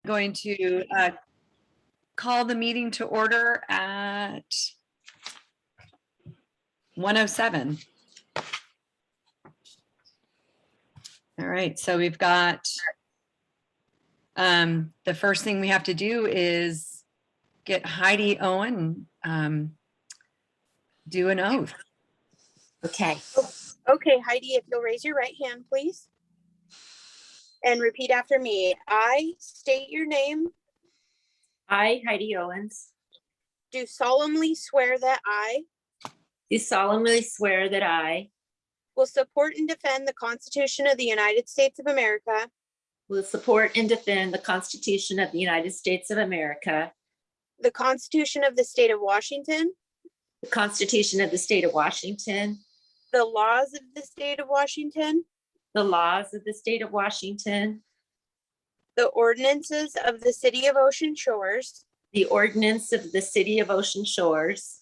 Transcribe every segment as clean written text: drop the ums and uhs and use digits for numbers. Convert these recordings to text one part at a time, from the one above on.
Going to call the meeting to order at 1:07. All right, so we've got the first thing we have to do is get Heidi Owen do an oath. Okay. Okay, Heidi, if you'll raise your right hand, please. And repeat after me. I state your name, I, Heidi Owens, do solemnly swear that I do solemnly swear that I will support and defend the Constitution of the United States of America will support and defend the Constitution of the United States of America, the Constitution of the State of Washington, the Constitution of the State of Washington, the laws of the State of Washington, the laws of the State of Washington, the ordinances of the City of Ocean Shores, the ordinance of the City of Ocean Shores,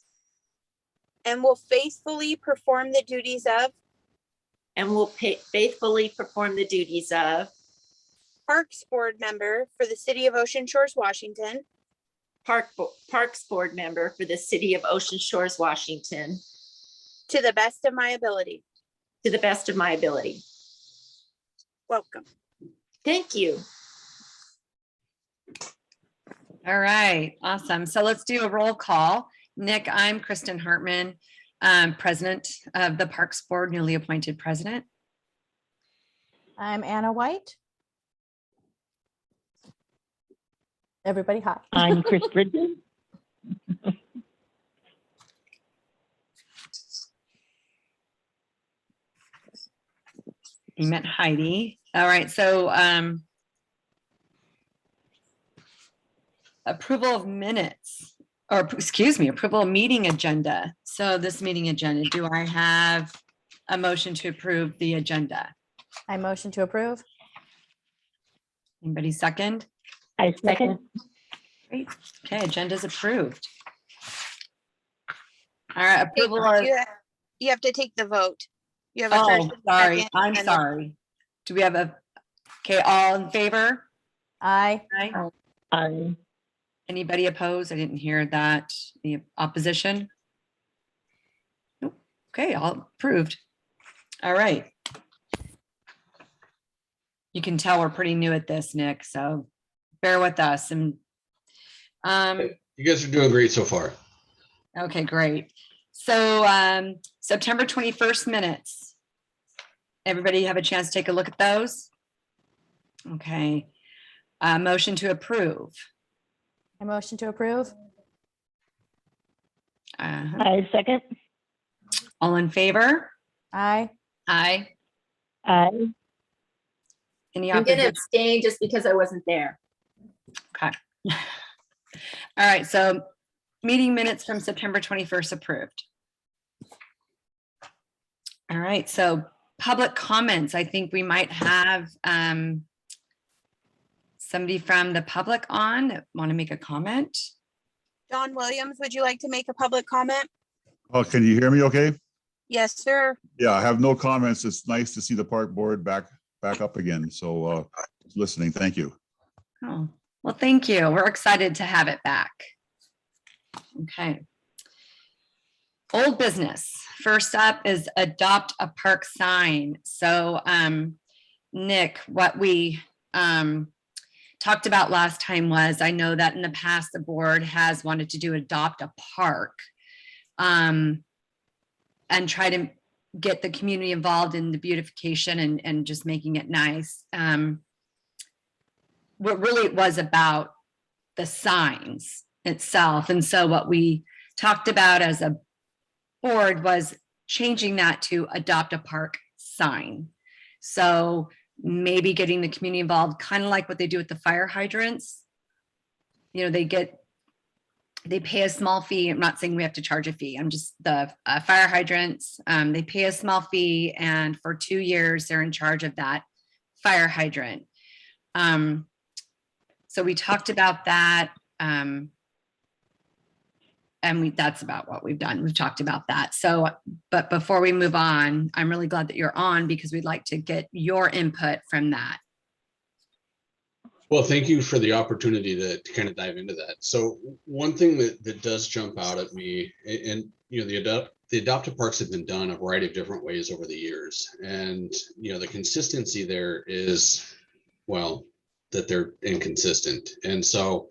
and will faithfully perform the duties of and will faithfully perform the duties of Parks Board member for the City of Ocean Shores, Washington, Parks Board member for the City of Ocean Shores, Washington, to the best of my ability. to the best of my ability. Welcome. Thank you. All right, awesome. So let's do a roll call. Nick, I'm Kristen Hartman, president of the Parks Board, newly appointed president. I'm Anna White. Everybody, hi. I'm Chris Bridges. You met Heidi. All right, so approval of minutes, or excuse me, approval of meeting agenda. So this meeting agenda, do I have a motion to approve the agenda? I motion to approve. Anybody second? I second. Great. Okay, agenda's approved. All right, approval of, You have to take the vote. You have a first oh, and sorry, second, I'm and then- sorry. Do we have a, okay, all in favor? Aye. Aye. I Anybody opposed? I didn't hear that. The opposition? Nope. Okay, all approved. All right. You can tell we're pretty new at this, Nick, so bear with us. And You guys are doing great so far. okay, great. So September 21st minutes. Everybody have a chance to take a look at those? Okay. Motion to approve. I motion to approve. Uh-huh. second. All in favor? Aye. Aye. I Any I'm going to opposition? abstain just because I wasn't there. Okay. All right, so meeting minutes from September 21st approved. All right, so public comments. I think we might have somebody from the public on that want to make a comment. John Williams, would you like to make a public comment? Oh, can you hear me okay? Yes, sir. Yeah, I have no comments. It's nice to see the park board back up again. So listening, thank you. Oh, well, thank you. We're excited to have it back. Okay. Old business. First up is adopt a park sign. So Nick, what we talked about last time was, I know that in the past, the board has wanted to do adopt a park and try to get the community involved in the beautification and just making it nice. What really it was about the signs itself. And so what we talked about as a board was changing that to adopt a park sign. So maybe getting the community involved, kind of like what they do with the fire hydrants. You know, they pay a small fee. I'm not saying we have to charge a fee. I'm just the fire hydrants. They pay a small fee, and for 2 years, they're in charge of that fire hydrant. So we talked about that. And that's about what we've done. We've talked about that. So, but before we move on, I'm really glad that you're on because we'd like to get your input from that. Well, thank you for the opportunity to kind of dive into that. So one thing that does jump out at me, and you know, the adoptive parks have been done a variety of different ways over the years, and you know, the consistency there is, well, that they're inconsistent, and so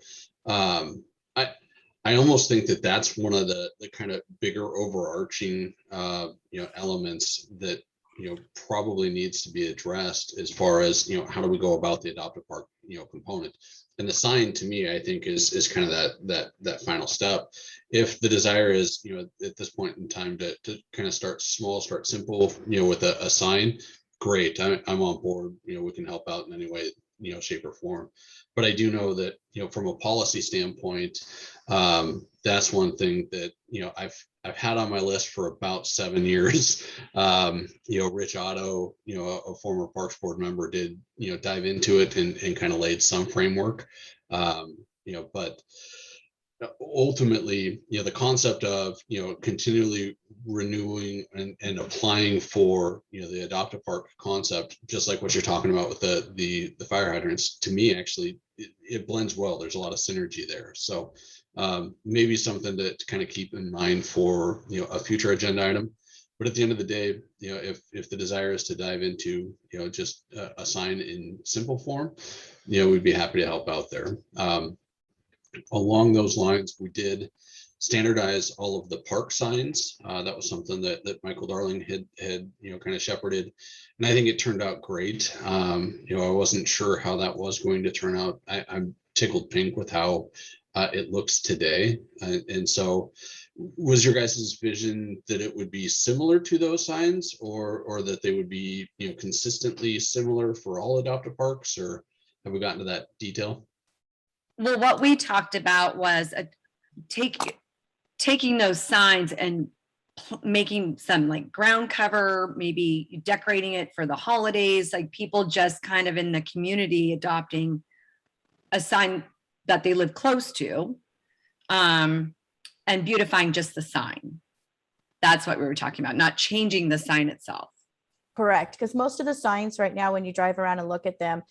I almost think that that's one of the kind of bigger overarching you know, elements that you know, probably needs to be addressed as far as, you know, how do we go about the adoptive park, you know, component. And the sign to me, I think is kind of that final step. If the desire is, you know, at this point in time to kind of start small, start simple, you know, with a sign, great. I'm on board. You know, we can help out in any way, you know, shape or form. But I do know that, you know, from a policy standpoint, that's one thing that, you know, I've had on my list for about 7 years. You know, Rich Otto, you know, a former Parks Board member, did, you know, dive into it and kind of laid some framework. You know, but ultimately, you know, the concept of, you know, continually renewing and applying for, you know, the adoptive park concept, just like what you're talking about with the fire hydrants, to me, actually, it blends well. There's a lot of synergy there. So maybe something to kind of keep in mind for, you know, a future agenda item. But at the end of the day, you know, if the desire is to dive into, you know, just a sign in simple form, you know, we'd be happy to help out there. Along those lines, we did standardize all of the park signs. That was something that Michael Darling had you know, kind of shepherded, and I think it turned out great. You know, I wasn't sure how that was going to turn out. I'm tickled pink with how it looks today, and so was your guys' vision that it would be similar to those signs, or that they would be, you know, consistently similar for all adoptive parks, or have we gotten to that detail? Well, what we talked about was taking those signs and making some like ground cover, maybe decorating it for the holidays, like people just kind of in the community adopting a sign that they live close to, and beautifying just the sign. That's what we were talking about, not changing the sign itself. Correct, because most of the signs right now, when you drive around and look at them,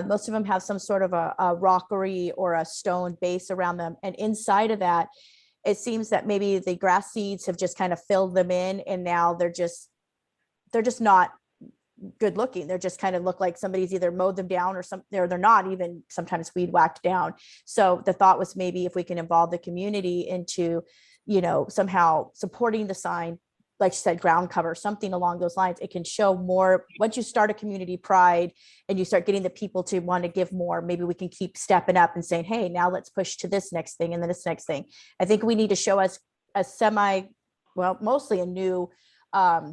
most of them have some sort of a rockery or a stone base around them. And inside of that, it seems that maybe the grass seeds have just kind of filled them in, and now they're just not good looking. They're just kind of look like somebody's either mowed them down or something, or they're not even sometimes weed whacked down. So the thought was maybe if we can involve the community into, you know, somehow supporting the sign, like you said, ground cover, something along those lines, it can show more. Once you start a community pride and you start getting the people to want to give more, maybe we can keep stepping up and saying, hey, now let's push to this next thing and then this next thing. I think we need to show us a mostly a new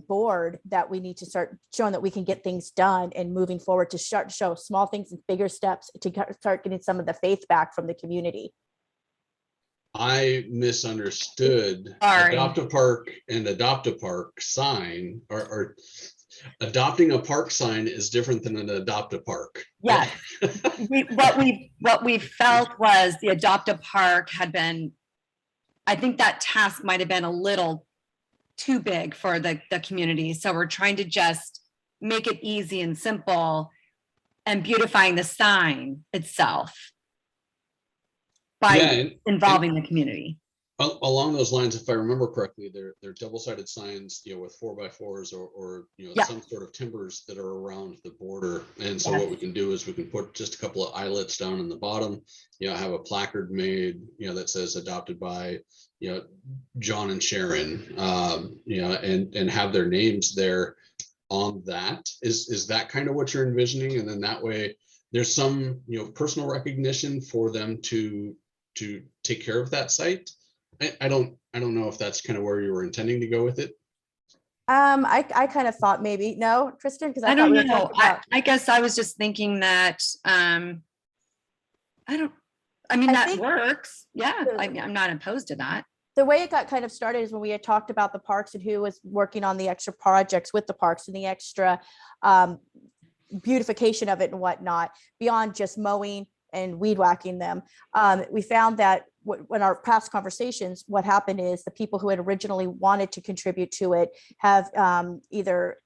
board, that we need to start showing that we can get things done and moving forward to start to show small things and bigger steps to start getting some of the faith back from the community. I misunderstood. Sorry. Adopt a park and adopt a park sign, or adopting a park sign is different than an adopt a park. Yes. What we felt was the adopt a park had been, I think that task might have been a little too big for the community. So we're trying to just make it easy and simple and beautifying the sign itself by involving the community. Along those lines, if I remember correctly, they're double-sided signs, you know, with 4x4s or you know, some sort of timbers that are around the border. And so what we can do is we can put just a couple of eyelets down in the bottom, you know, have a placard made, you know, that says adopted by, you know, John and Sharon, you know, and have their names there on that. Is that kind of what you're envisioning? And then that way there's some, you know, personal recognition for them to take care of that site. I don't know if that's kind of where you were intending to go with it. I kind of thought maybe, no, Tristan, because I don't know. I guess I was just thinking that, that works. Yeah, I'm not opposed to that. The way it got kind of started is when we had talked about the parks and who was working on the extra projects with the parks and the extra beautification of it and whatnot, beyond just mowing and weed whacking them. We found that when our past conversations, what happened is the people who had originally wanted to contribute to it have either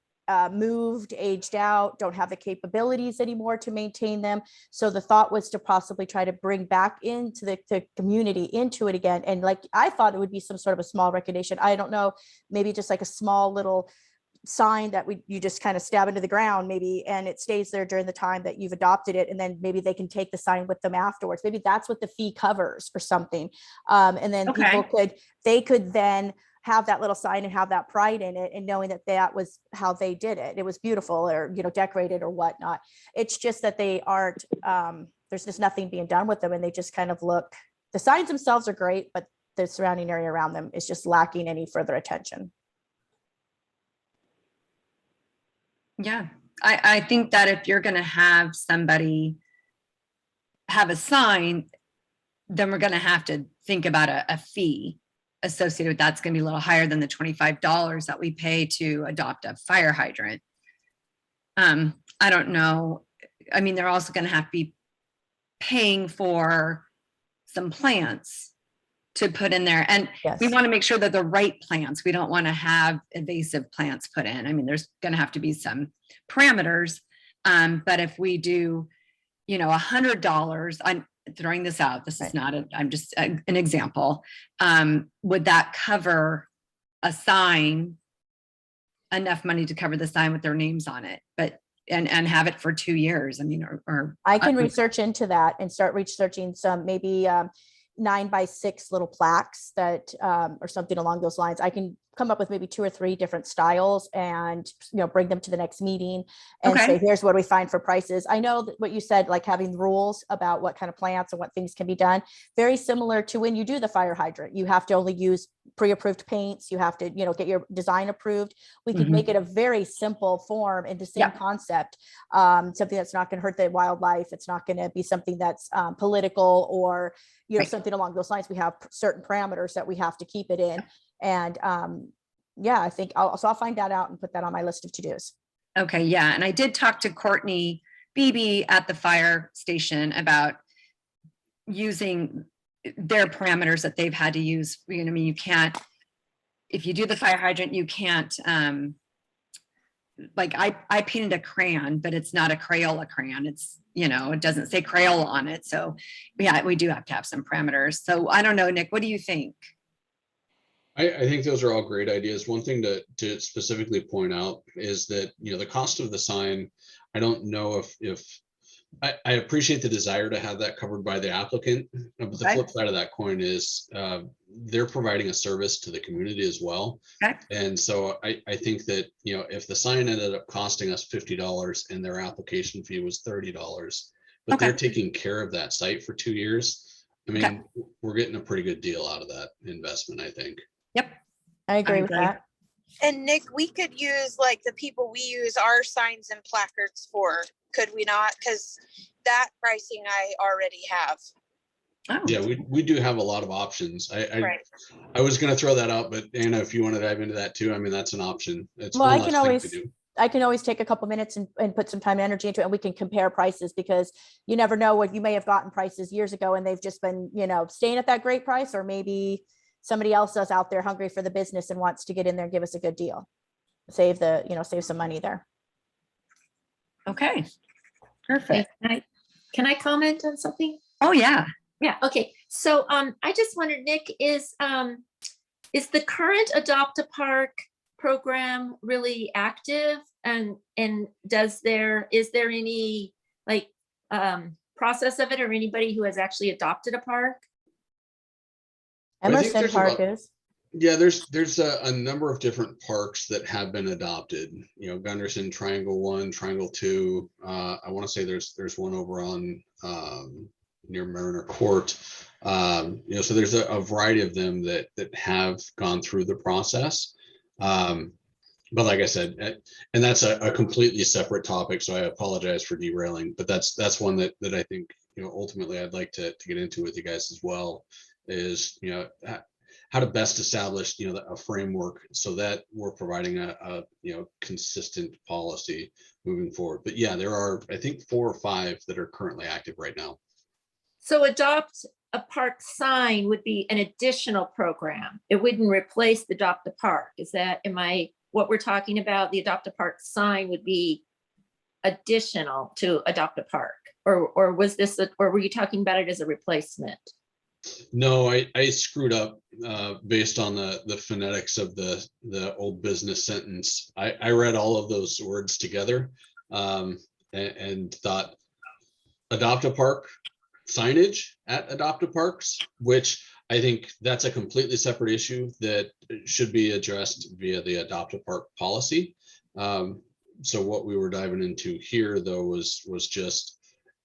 moved, aged out, don't have the capabilities anymore to maintain them. So the thought was to possibly try to bring back into the community into it again. And like, I thought it would be some sort of a small recognition. I don't know, maybe just like a small little sign that you just kind of stab into the ground maybe, and it stays there during the time that you've adopted it. And then maybe they can take the sign with them afterwards. Maybe that's what the fee covers or something. And then Okay. they could then have that little sign and have that pride in it, and knowing that that was how they did it. It was beautiful, or, decorated or whatnot. It's just that they aren't, there's just nothing being done with them, and they just kind of look, the signs themselves are great, but the surrounding area around them is just lacking any further attention. Yeah, I think that if you're gonna have somebody have a sign, then we're gonna have to think about a fee associated with that's gonna be a little higher than the $25 that we pay to adopt a fire hydrant. I don't know. I mean, they're also gonna have to be paying for some plants to put in there. And Yes. we want to make sure that the right plants, we don't want to have invasive plants put in. I mean, there's going to have to be some parameters. But if we do, $100, I'm throwing this out. This is not I'm just an example. Would that cover a sign, enough money to cover the sign with their names on it, but, and have it for 2 years? I mean, or I can research into that and start researching some maybe 9x6 little plaques that, or something along those lines. I can come up with maybe 2 or 3 different styles and, bring them to the next meeting and Okay. say, here's what we find for prices. I know that what you said, like having rules about what kind of plants and what things can be done, very similar to when you do the fire hydrant. You have to only use pre-approved paints. You have to, get your design approved. We could Mhm. make it a very simple form and the same Yeah. concept, something that's not going to hurt the wildlife. It's not going to be something that's political or, Right. something along those lines. We have certain parameters that we have to keep it in. And yeah, I think I'll find that out and put that on my list of to-dos. Okay, yeah, and I did talk to Courtney Beebe at the fire station about using their parameters that they've had to use. I mean, you can't, if you do the fire hydrant, you can't, like I painted a crayon, but it's not a Crayola crayon. It's, it doesn't say Crayola on it. So yeah, we do have to have some parameters. So I don't know, Nick, what do you think? I think those are all great ideas. One thing to specifically point out is that, the cost of the sign, I don't know if I appreciate the desire to have that covered by the applicant, but the Okay. flip side of that coin is they're providing a service to the community as well. Okay. And so I think that, if the sign ended up costing us $50 and their application fee was $30, but Okay. they're taking care of that site for 2 years, I mean, Okay. we're getting a pretty good deal out of that investment, I think. Yep. I agree with agree. that. And Nick, we could use like the people we use our signs and placards for, could we not? Because that pricing I already have. Oh, Yeah, we do have a lot of options. Right. I was going to throw that out, but Anna, if you want to dive into that too, I mean, that's an option. It's Well, one I can less thing to always- do. I can always take a couple minutes and put some time and energy into it, and we can compare prices, because you never know what you may have gotten prices years ago and they've just been, staying at that great price, or maybe somebody else is out there hungry for the business and wants to get in there and give us a good deal. Save some money there. okay. Okay, Perfect. can I comment on something? Oh, yeah. Yeah, okay. So I just wondered, Nick, is the current Adopt a Park program really active? And is there any like process of it, or anybody who has actually adopted a park? I think Emerson there's Park about- is. Yeah, there's a number of different parks that have been adopted. Gunderson Triangle 1, Triangle 2. I want to say there's one over on near Mariner Court. So there's a variety of them that have gone through the process. But like I said, and that's a completely separate topic, so I apologize for derailing. But that's one that I think ultimately I'd like to get into with you guys as well. Is how to best establish a framework so that we're providing a consistent policy moving forward. But yeah, there are, I think, 4 or 5 that are currently active right now. So Adopt a Park sign would be an additional program. It wouldn't replace the Adopt a Park. Am I what we're talking about, the Adopt a Park sign would be additional to Adopt a Park? Or was this, or were you talking about it as a replacement? No, I screwed up based on the phonetics of the old business sentence. I read all of those words together and thought adopt a park signage at adopt a parks, which I think that's a completely separate issue that should be addressed via the adopt a park policy. So what we were diving into here though was just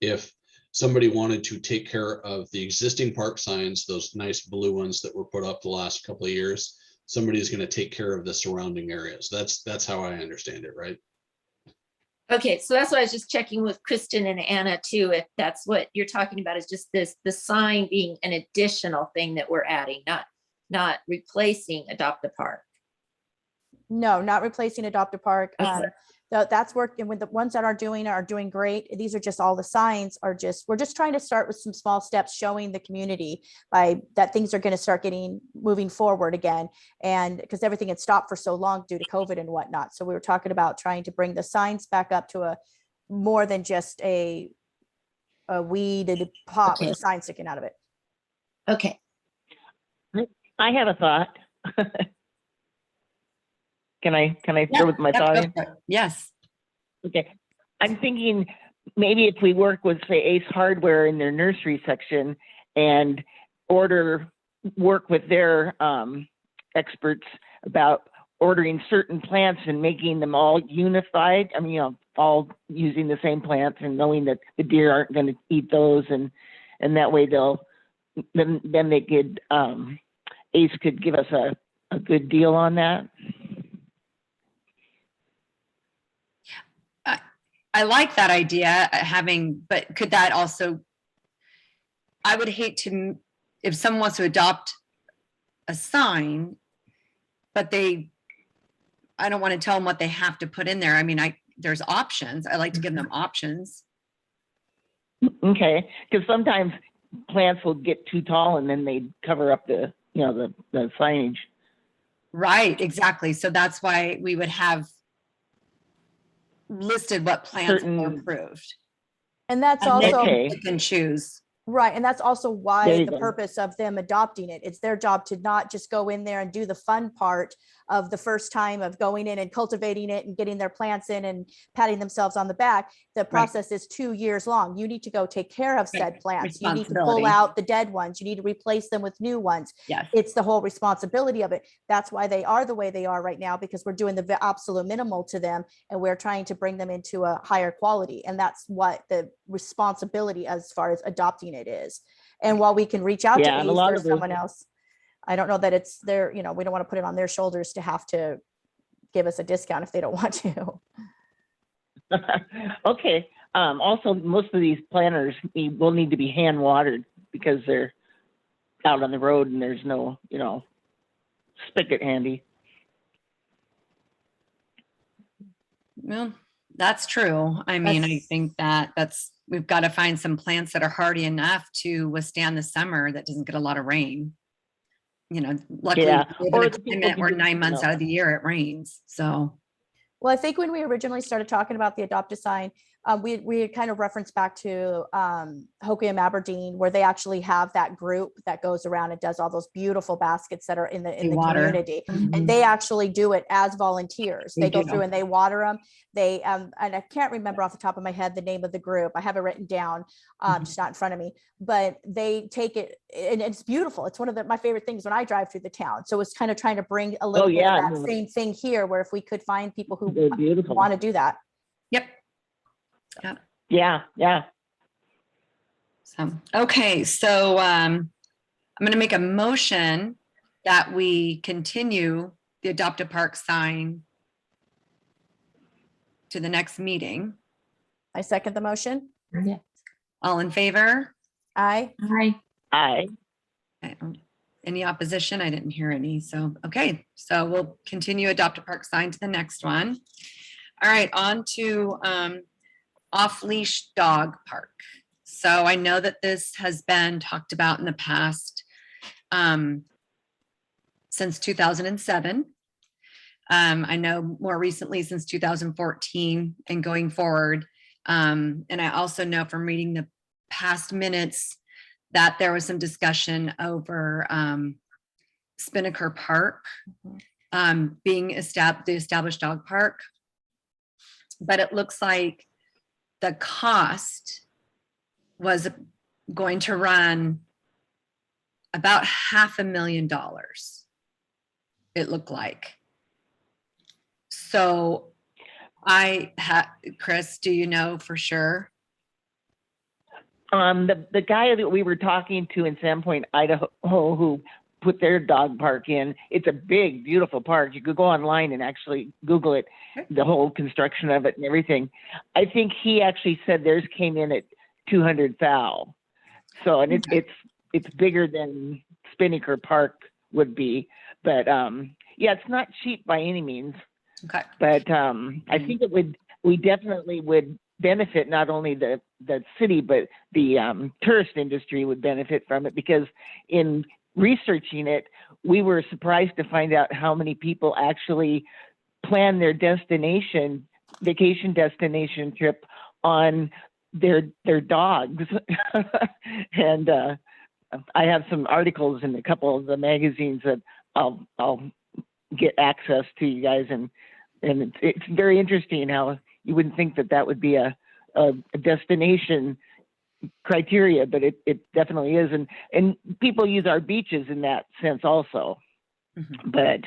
if somebody wanted to take care of the existing park signs, those nice blue ones that were put up the last couple of years, somebody is going to take care of the surrounding areas. That's how I understand it, right? Okay, so that's why I was just checking with Kristen and Anna too, if that's what you're talking about, is just this, the sign being an additional thing that we're adding, not replacing Adopt a Park. No, not replacing Adopt a Park. Okay. That's working with the ones that are doing great. These are just all the signs we're just trying to start with some small steps, showing the community that things are going to start moving forward again. And because everything had stopped for so long due to COVID and whatnot. So we were talking about trying to bring the signs back up to a more than just a weeded pot with Okay. a sign sticking out of it. Okay, I have a thought. Can I Yeah, share with my Yep, thought? go in? for it. Yes. Okay. I'm thinking maybe if we work with, say, Ace Hardware in their nursery section and work with their experts about ordering certain plants and making them all unified. I mean, all using the same plants and knowing that the deer aren't going to eat those, and that way then they could Ace could give us a good deal on that. I like that idea, but could that also, I would hate to, if someone wants to adopt a sign, but I don't want to tell them what they have to put in there. I mean, there's options. I like to give them options. Okay, because sometimes plants will get too tall and then they cover up the signage. Right, exactly. So that's why we would have listed what plants are Certain- approved. And that's And then also Okay. they can choose. right. And that's also There why you the go. purpose of them adopting it. It's their job to not just go in there and do the fun part of the first time of going in and cultivating it and getting their plants in and patting themselves on the back. The process is 2 years long. You need to go take care of said Right. plants. You need to pull Responsibility. out the dead ones. You need to replace them with new ones. Yes. It's the whole responsibility of it. That's why they are the way they are right now, because we're doing the absolute minimal to them and we're trying to bring them into a higher quality. And that's what the responsibility as far as adopting it is. And while we can reach out to Yeah, and a Ace lot or of the- someone else, I don't know that it's their, we don't want to put it on their shoulders to have to give us a discount if they don't want to. Okay. Also, most of these planters will need to be hand watered because they're out on the road and there's no, spigot handy. Well, that's true. I mean, I That's- think we've got to find some plants that are hardy enough to withstand the summer that doesn't get a lot of rain. Luckily, Yeah, we live or in a the people climate who where just, 9 months out of the year it rains. So, Well, I think when we originally started talking about the adopt a sign, we had kind of referenced back to Hoquiam Aberdeen, where they actually have that group that goes around and does all those beautiful baskets that are in the They water. community. And they actually do it as volunteers. They They go do. through and they water them. They and I can't remember off the top of my head the name of the group. I have it written down, just not in front of me. But they take it, and it's beautiful. It's one of my favorite things when I drive through the town. So it's kind of trying to bring a little bit yeah, of that no. same thing here, where if we could find people who They're beautiful. want to do that. yep. Yeah. So, okay. So, I'm going to make a motion that we continue the Adopt a Park sign to the next meeting. I second the motion. Yeah. All in favor? Aye. Aye. Any opposition? I didn't hear any. So, okay. So we'll continue Adopt a Park sign to the next one. All right, on to off-leash dog park. So I know that this has been talked about in the past since 2007. I know more recently since 2014 and going forward. And I also know from reading the past minutes that there was some discussion over Spinnaker Park being the established dog park. But it looks like the cost was going to run about $500,000. It looked like. So Chris, do you know for sure? The guy that we were talking to in Sandpoint, Idaho, who put their dog park in, it's a big, beautiful park. You could go online and actually Google it, the whole construction of it and everything. I think he actually said theirs came in at 200,000. So, and it's bigger than Spinnaker Park would be, but yeah, it's not cheap by any means. Okay. But I think we definitely would benefit, not only the city, but the tourist industry would benefit from it, because in researching it, we were surprised to find out how many people actually plan their vacation destination trip on their dogs. And I have some articles in a couple of the magazines that I'll get access to, you guys, and it's very interesting how you wouldn't think that would be a destination criteria, but it definitely is. And people use our beaches in that sense also. Mm-hmm. But,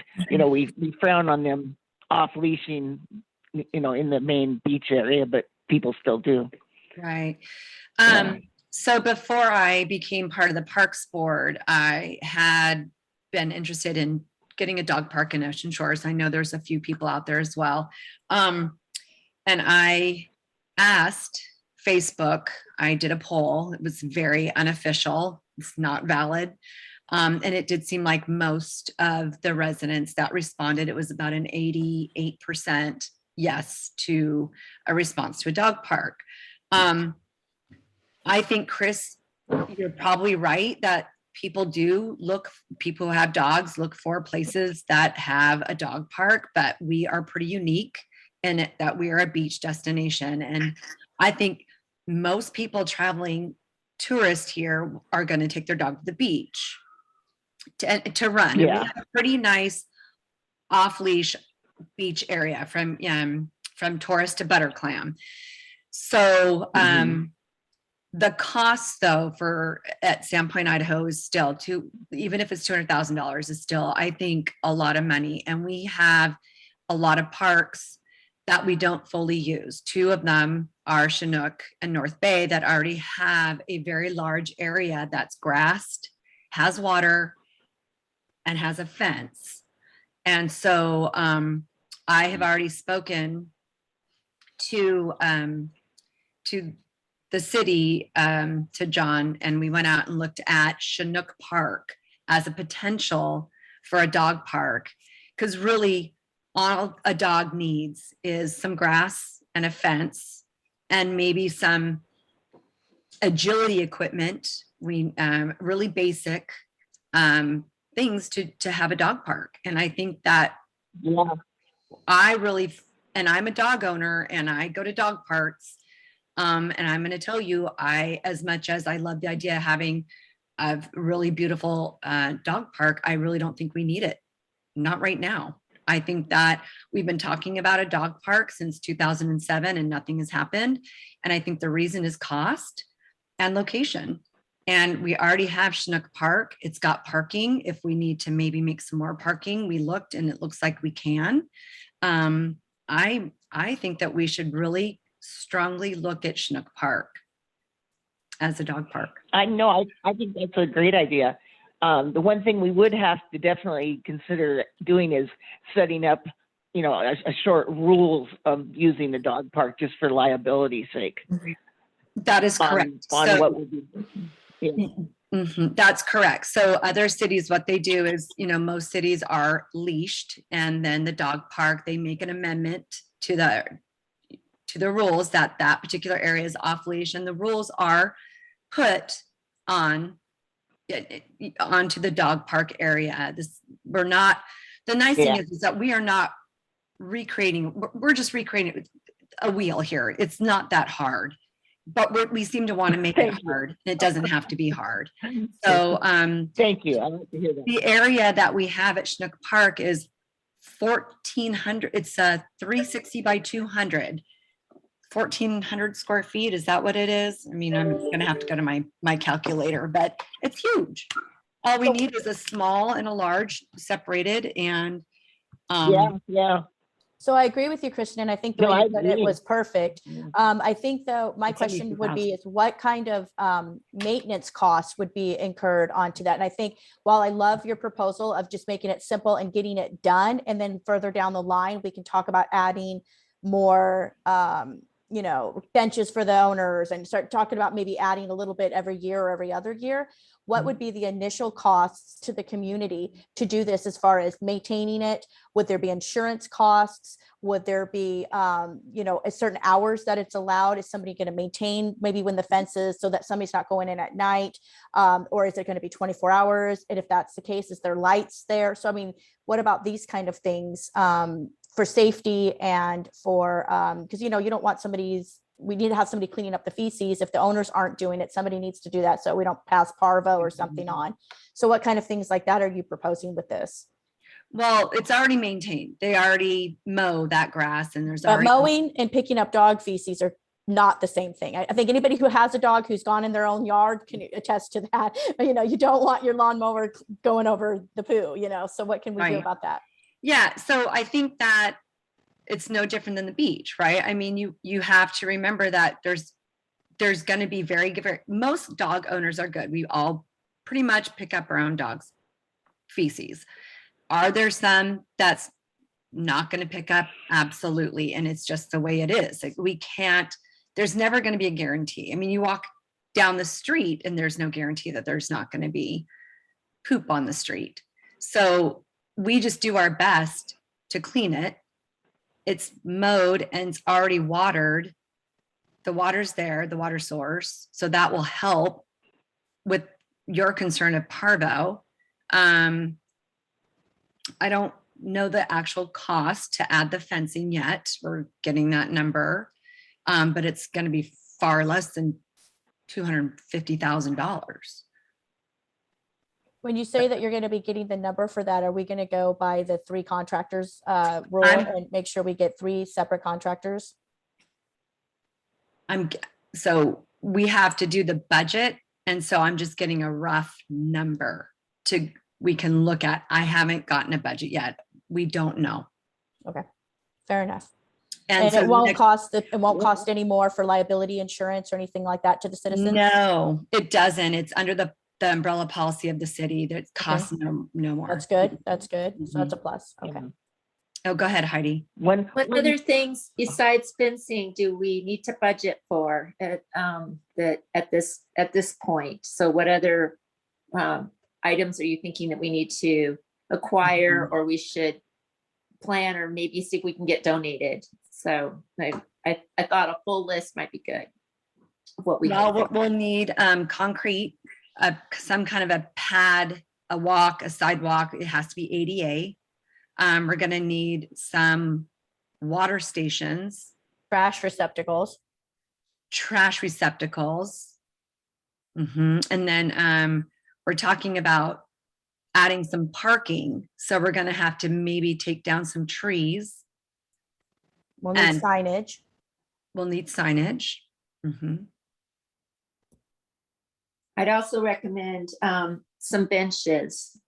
we frown on them off leashing, in the main beach area, but people still do. Right. So before I became part of the Parks Board, I had been interested in getting a dog park in Ocean Shores. I know there's a few people out there as well. And I asked Facebook, I did a poll. It was very unofficial. It's not valid. And it did seem like most of the residents that responded, it was about an 88% yes to a response to a dog park. I think, Chris, you're probably right that people who have dogs look for places that have a dog park, but we are pretty unique in it that we are a beach destination. And I think most people traveling tourists here are going to take their dog to the beach to run. Yeah. And we have a pretty nice off-leash beach area from Torres to Butterclam. So the cost though at Sandpoint, Idaho is still even if it's $200,000 is still, I think, a lot of money. And we have a lot of parks that we don't fully use. Two of them are Chinook and North Bay that already have a very large area that's grassed, has water, and has a fence. And so I have already spoken to the city, to John, and we went out and looked at Chinook Park as a potential for a dog park, because really all a dog needs is some grass and a fence and maybe some agility equipment. We really basic things to have a dog park. And I think that and I'm a dog owner and I go to dog parks. And I'm going to tell you, as much as I love the idea of having a really beautiful dog park, I really don't think we need it. Not right now. I think that we've been talking about a dog park since 2007 and nothing has happened. And I think the reason is cost and location. And we already have Chinook Park. It's got parking. If we need to maybe make some more parking, we looked and it looks like we can. I think that we should really strongly look at Chinook Park as a dog park. I think that's a great idea. The one thing we would have to definitely consider doing is setting up, a short rules of using the dog park just for liability's sake. That is correct. On what would be. Yeah. That's correct. So other cities, what they do is, most cities are leashed, and then the dog park, they make an amendment to the rules that particular area is off leash, and the rules are put onto the dog park area. The nice thing is that we are not recreating, we're just recreating a wheel here. It's not that hard. But we seem to want to make it Thank you. hard. It doesn't have to be hard. So Thank you. I like to hear that. the area that we have at Chinook Park is 1,400. It's a 360 by 200. 1,400 square feet. Is that what it is? I mean, I'm gonna have to go to my calculator, but it's huge. All we need is a small and a large separated, and Yeah. So I agree with you, Christian, and I think the No, way I you put it agree. was perfect. Yeah. I think though, my It's question would be 72,000. is what kind of maintenance costs would be incurred onto that? And I think while I love your proposal of just making it simple and getting it done, and then further down the line, we can talk about adding more, benches for the owners and start talking about maybe adding a little bit every year or every other year. What would be the initial costs to the community to do this as far as maintaining it? Would there be insurance costs? Would there be, a certain hours that it's allowed? Is somebody going to maintain maybe when the fence is so that somebody's not going in at night? Or is it going to be 24 hours? And if that's the case, is there lights there? So, I mean, what about these kind of things for safety and for, because, you don't want we need to have somebody cleaning up the feces. If the owners aren't doing it, somebody needs to do that so we don't pass parvo or something on. So what kind of things like that are you proposing with this? well, it's already maintained. They already mow that grass, and there's But already mowing and picking up dog feces are not the same thing. I think anybody who has a dog who's gone in their own yard can attest to that. You don't want your lawnmower going over the poo, so what can we do Right. about that? Yeah, so I think that it's no different than the beach, right? I mean, you have to remember that there's going to be most dog owners are good. We all pretty much pick up our own dog's feces. Are there some that's not going to pick up? Absolutely. And it's just the way it is. Like there's never going to be a guarantee. I mean, you walk down the street and there's no guarantee that there's not going to be poop on the street. So we just do our best to clean it. It's mowed and it's already watered. The water's there, the water source. So that will help with your concern of parvo. I don't know the actual cost to add the fencing yet. We're getting that number, but it's going to be far less than $250,000. When you say that you're going to be getting the number for that, are we going to go by the 3 contractors rule I'm- and make sure we get 3 separate contractors? So we have to do the budget. And so I'm just getting a rough number we can look at. I haven't gotten a budget yet. We don't know. Fair enough. And And so it won't Nick- cost any more for liability insurance or anything like that to the citizens? No, it doesn't. It's under the umbrella policy of the city that costs no more. That's good. That's good. So that's a plus. Okay. Oh, go ahead, Heidi. What other things besides fencing do we need to budget for at this point? So what other items are you thinking that we need to acquire or we should plan or maybe see if we can get donated? So I thought a full list might be good of what we Well, need. we'll need concrete, some kind of a pad, a walk, a sidewalk. It has to be ADA. We're going to need some water stations, Trash receptacles. trash receptacles. And then we're talking about adding some parking. So we're going to have to maybe take down some trees. We'll need And- signage. We'll need signage. Mhm. I'd also recommend some benches.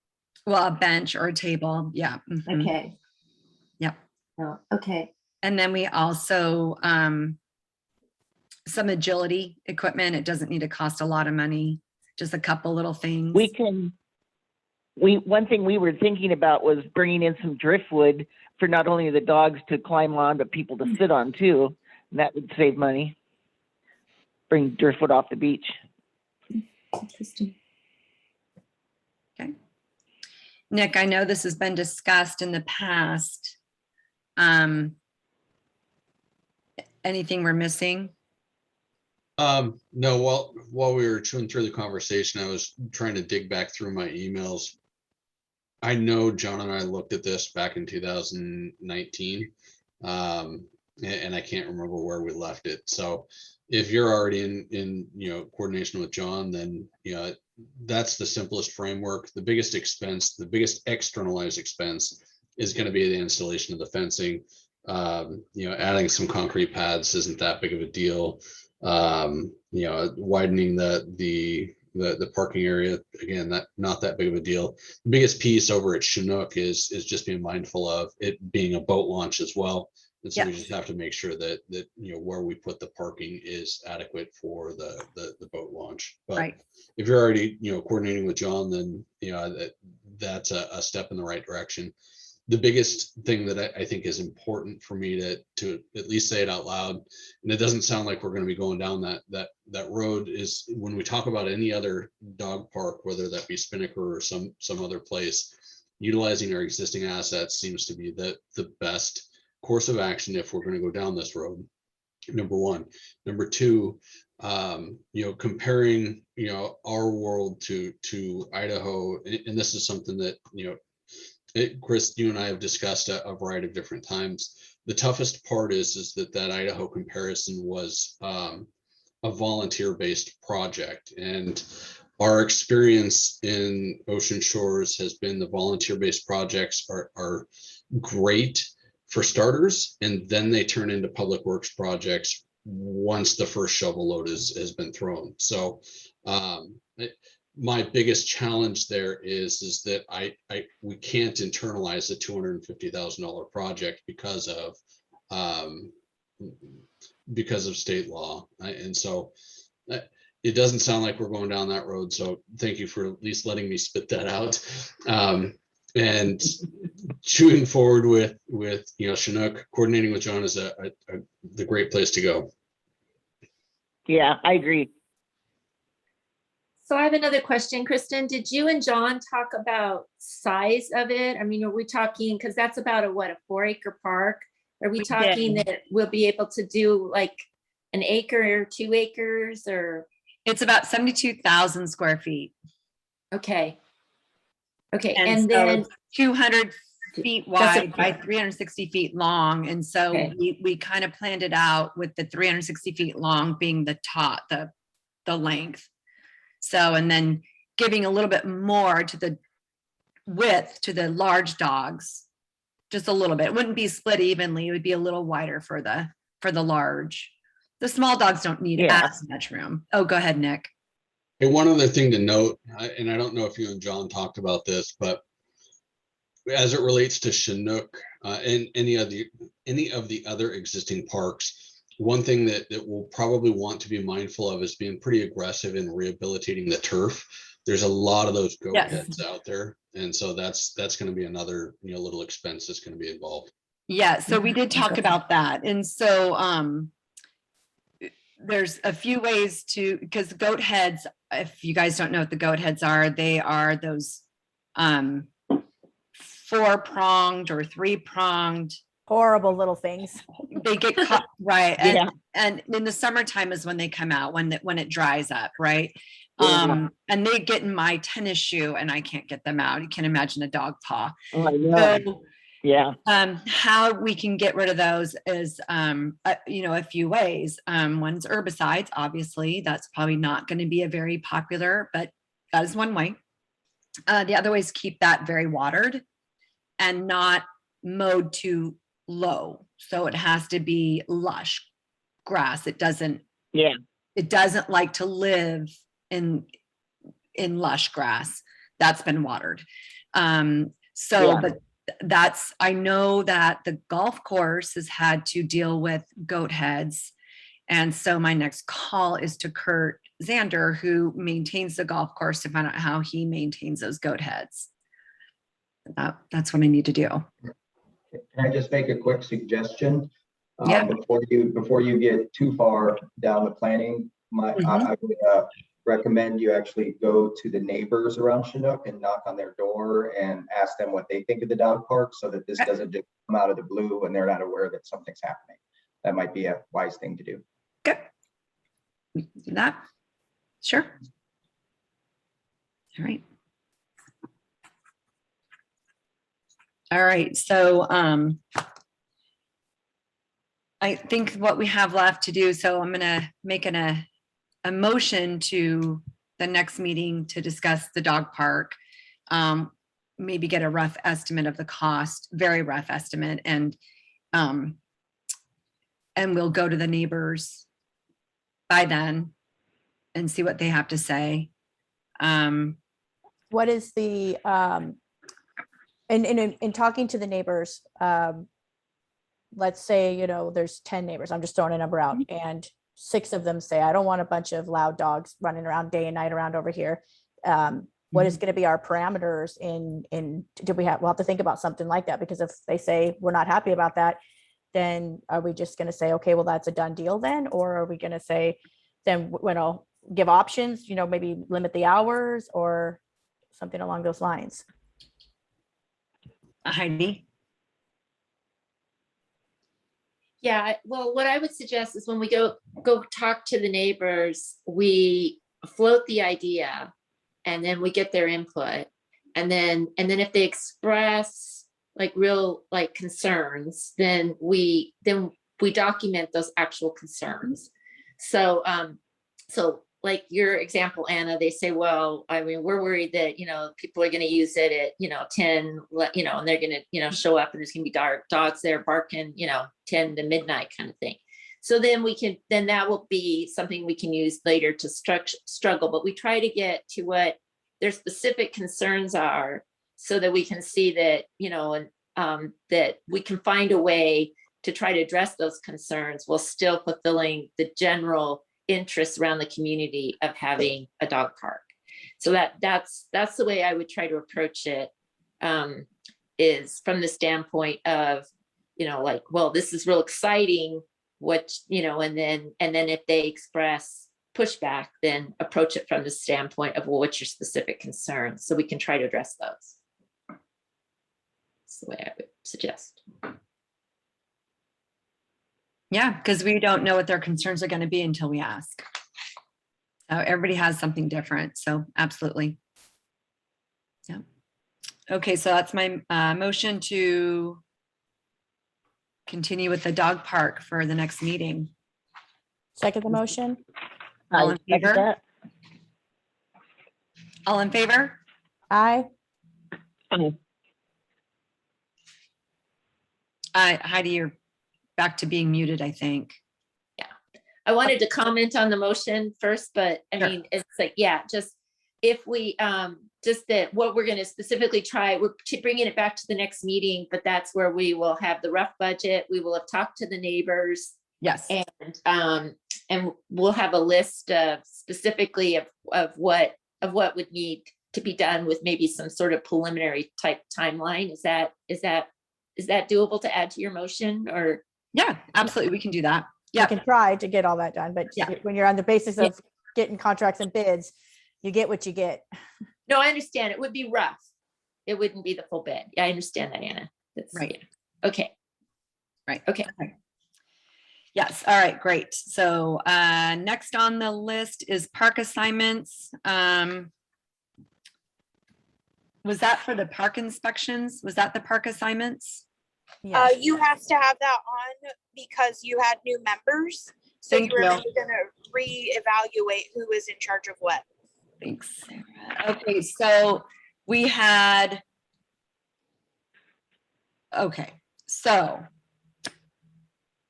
Well, a bench or a table. Yeah. Mhm. Okay. Yep. Oh, okay. And then we also, some agility equipment. It doesn't need to cost a lot of money, just a couple little things. One thing we were thinking about was bringing in some driftwood for not only the dogs to climb on, but people to sit on too. And that would save money. Bring driftwood off the beach. Interesting. Okay. Nick, I know this has been discussed in the past. Anything we're missing? No, while we were chewing through the conversation, I was trying to dig back through my emails. I know John and I looked at this back in 2019. And I can't remember where we left it. So if you're already in, coordination with John, then, that's the simplest framework. The biggest expense, the biggest externalized expense is going to be the installation of the fencing. Adding some concrete pads isn't that big of a deal. Widening the parking area, again, not that big of a deal. The biggest piece over at Chinook is just being mindful of it being a boat launch as well. And so we just have to make sure that where we put the parking is adequate for the boat launch. But Right. if you're already coordinating with John, then that's a step in the right direction. The biggest thing that I think is important for me to at least say it out loud, and it doesn't sound like we're going to be going down that road, is when we talk about any other dog park, whether that be Spinnaker or some other place, utilizing our existing assets seems to be the best course of action if we're going to go down this road. Number one. Number two, comparing our world to Idaho, and this is something that Chris, you and I have discussed a variety of different times. The toughest part is that Idaho comparison was a volunteer-based project, and our experience in Ocean Shores has been the volunteer-based projects are great for starters, and then they turn into public works projects once the first shovel load has been thrown. So my biggest challenge there is that we can't internalize a $250,000 project because of state law. And so it doesn't sound like we're going down that road. So thank you for at least letting me spit that out. And shooting forward with Chinook, coordinating with John is the great place to go. Yeah, I agree. So I have another question, Kristen. Did you and John talk about size of it? I mean, are we talking, because that's about a 4-acre park? Are we talking that we'll be able to do like an acre or 2 acres or? It's about 72,000 square feet. Okay. Okay, And and so then, it's 200 feet wide by 360 feet long. And so Okay. we kind of planned it out with the 360 feet long being the top, the length. So, and then giving a little bit more to the width to the large dogs, just a little bit. It wouldn't be split evenly. It would be a little wider for the large. The small dogs don't need Yeah. as much room. Oh, go ahead, Nick. Hey, one other thing to note, and I don't know if you and John talked about this, but as it relates to Chinook and any of the other existing parks, one thing that we'll probably want to be mindful of is being pretty aggressive in rehabilitating the turf. There's a lot of those goat Yes. heads out there, and so that's going to be another little expense that's going to be involved. Yeah, so we did talk about that. And so there's a few ways because goat heads, if you guys don't know what the goat heads are, they are those 4-pronged or 3-pronged. Horrible little things. They get caught, right? Yeah. And in the summertime is when they come out, when it dries up, right? Yeah. And they get in my tennis shoe and I can't get them out. You can imagine a dog paw. Oh, I know. So Yeah. how we can get rid of those is a few ways. One's herbicides, obviously. That's probably not going to be a very popular, but that is one way. The other way is keep that very watered and not mowed too low. So it has to be lush grass. It doesn't like to live in lush grass that's been watered. But I know that the golf course has had to deal with goat heads. And so my next call is to Kurt Zander, who maintains the golf course, to find out how he maintains those goat heads. That's what I need to do. Can I just make a quick suggestion? Yeah. Before you get too far down the planning, I would recommend you actually go to the neighbors around Chinook and knock on their door and ask them what they think of the dog park, so that this doesn't just come out of the blue and they're not aware that something's happening. That might be a wise thing to do. Okay. Do that. Sure. All right. All right, so I think what we have left to do, so I'm gonna make a motion to the next meeting to discuss the dog park. Maybe get a rough estimate of the cost, very rough estimate, and we'll go to the neighbors by then and see what they have to say. What is the, in talking to the neighbors, let's say, there's 10 neighbors, I'm just throwing a number out, and 6 of them say, I don't want a bunch of loud dogs running around day and night around over here. What is going to be our parameters we'll have to think about something like that, because if they say we're not happy about that, then are we just going to say, okay, well, that's a done deal then? Or are we going to say, then, give options, maybe limit the hours or something along those lines? Heidi? Yeah, well, what I would suggest is when we go talk to the neighbors, we float the idea and then we get their input. And then if they express like real like concerns, then we document those actual concerns. So like your example, Anna, they say, well, I mean, we're worried that, people are going to use it at, 10, and they're going to, show up and there's going to be dogs there barking, 10 to midnight kind of thing. So then that will be something we can use later to struggle, but we try to get to what their specific concerns are so that we can see that, that we can find a way to try to address those concerns while still fulfilling the general interests around the community of having a dog park. So that's the way I would try to approach it, is from the standpoint of, like, well, this is real exciting, and then if they express pushback, then approach it from the standpoint of, well, what's your specific concerns? So we can try to address those. That's the way I would suggest. Yeah, because we don't know what their concerns are going to be until we ask. Everybody has something different, so absolutely. Yeah. Okay, so that's my motion to continue with the dog park for the next meeting. Second the motion? All in I second favor? that. All in favor? Aye. Heidi, you're back to being muted, I think. I wanted to comment on the motion first, but I Sure. mean, it's like, yeah, just if we, just that what we're going to specifically try, we're bringing it back to the next meeting, but that's where we will have the rough budget. We will have talked to the neighbors, Yes. and we'll have a list of specifically of what would need to be done with maybe some sort of preliminary type timeline. Is that doable to add to your motion, or? Yeah, absolutely. We can do that. You Yeah. can try to get all that done, but Yeah. when you're on the basis of getting contracts and bids, you get what you get. No, I understand. It would be rough. It wouldn't be the full bid. Yeah, I understand that, Anna. That's Right. yeah. Okay. Right. Okay. Yes. All right, great. So next on the list is park assignments. Was that for the park inspections? Was that the park assignments? Yes. You have to have that on because you had new members. So Thank you were you. gonna reevaluate who is in charge of what. Thanks, Sarah. Okay, so we had. Okay, so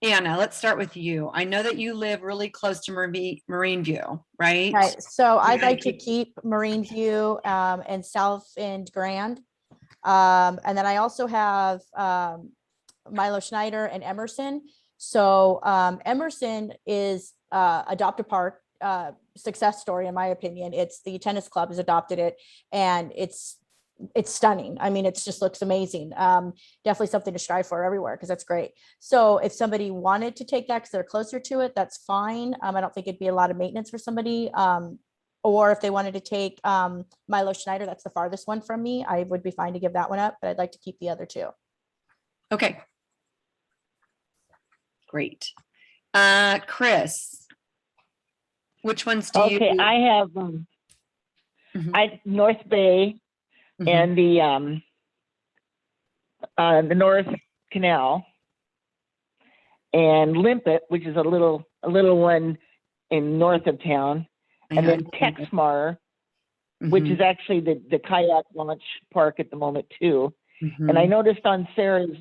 Anna, let's start with you. I know that you live really close to Marine View, right? Right, so I'd gotta like to keep Marine View and South End Grand. And then I also have Milo Schneider and Emerson. So Emerson is Adopt a Park success story, in my opinion. It's the tennis club has adopted it, and it's stunning. I mean, it just looks amazing. Definitely something to strive for everywhere, because that's great. So if somebody wanted to take that because they're closer to it, that's fine. I don't think it'd be a lot of maintenance for somebody. Or if they wanted to take Milo Schneider, that's the farthest one from me, I would be fine to give that one up, but I'd like to keep the other two. Okay. Great. Chris, which ones do you? Okay, I have, Mhm. North Bay Mhm. and the, the North Canal, and Limpet, which is a little one in north of town, and then Texmar, which is actually the kayak launch park at the moment too. And I noticed on Sarah's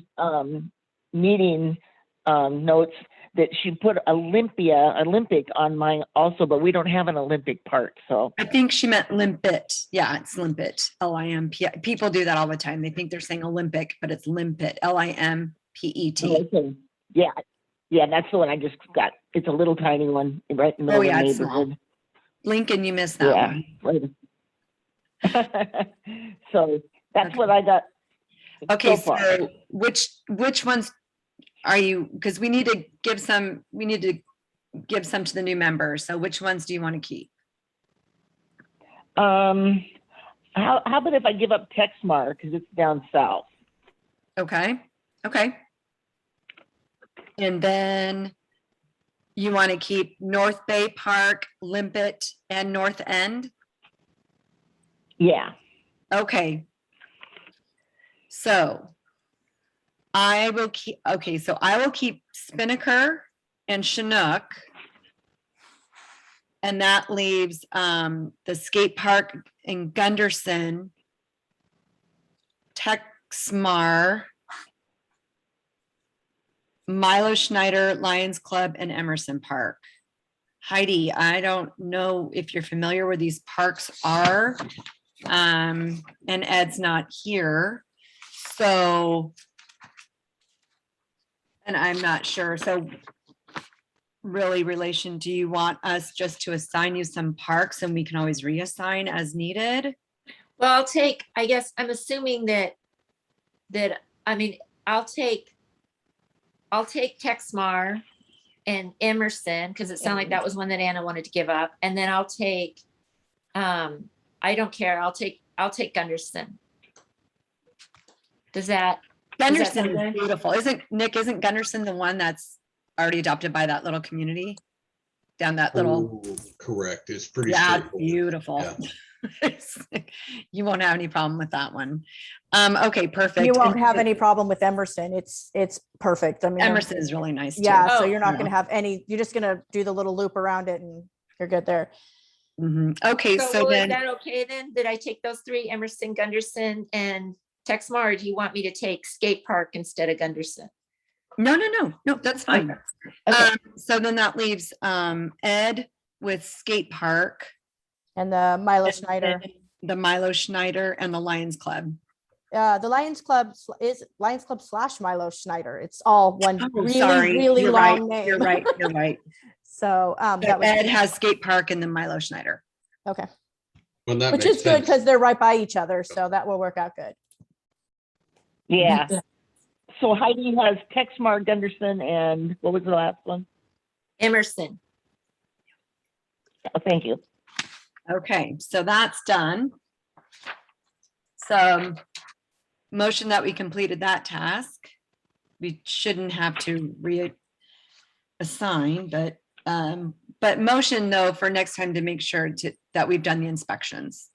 meeting notes that she put Olympic on mine also, but we don't have an Olympic park, so. I think she meant Limpet. Yeah, it's Limpet, Limpet. People do that all the time. They think they're saying Olympic, but it's Limpet, Limpet. Okay. Yeah, that's the one I just got. It's a little tiny one right in the middle of the it's small. neighborhood. Lincoln, you missed that one. Right. So that's what I got. Okay, so far. so which ones are you, because we need to give some to the new members. So which ones do you want to keep? How about if I give up Texmar because it's down south? Okay. And then you want to keep North Bay Park, Limpet, and North End? Yeah. Okay. So I will keep Spinnaker and Chinook. And that leaves the skate park in Gunderson, Texmar, Milo Schneider, Lions Club, and Emerson Park. Heidi, I don't know if you're familiar where these parks are. And Ed's not here. So, and I'm not sure. So really, relation, do you want us just to assign you some parks and we can always reassign as needed? Well, I guess I'm assuming I'll take Texmar and Emerson, because it sounded like that was one that Anna wanted to give up. And then I'll take, I don't care. I'll take Gunderson. Does that Gunderson sound is good? beautiful. Isn't Gunderson the one that's already adopted by that little community? Down that little, Oh, correct. It's pretty. yeah, it's straightforward. beautiful. Yeah. You won't have any problem with that one. Okay, perfect. You won't And have any problem with Emerson. It's perfect. I mean, Emerson is really nice too. yeah, so Oh, you're not yeah. gonna have any, you're just gonna do the little loop around it and you're good there. Okay, So so well, is then, that okay then? Did I take those three, Emerson, Gunderson, and Texmar, or do you want me to take skate park instead of Gunderson? no, that's fine. Okay. So then that leaves Ed with skate park. And the Milo Schneider, The Milo Schneider and the Lions Club. the Lions Club is Lions Club / Milo Schneider. It's all one Oh, really, sorry. really You're long right. name. You're right. So, So that was, Ed has skate park and then Milo Schneider. okay, Well, that which makes is good sense. because they're right by each other. So that will work out good. Yeah. So Heidi has Texmar, Gunderson, and what was the last one? Emerson. Oh, thank you. Okay, so that's done. So motion that we completed that task. We shouldn't have to reassign, but motion though for next time to make sure that we've done the inspections.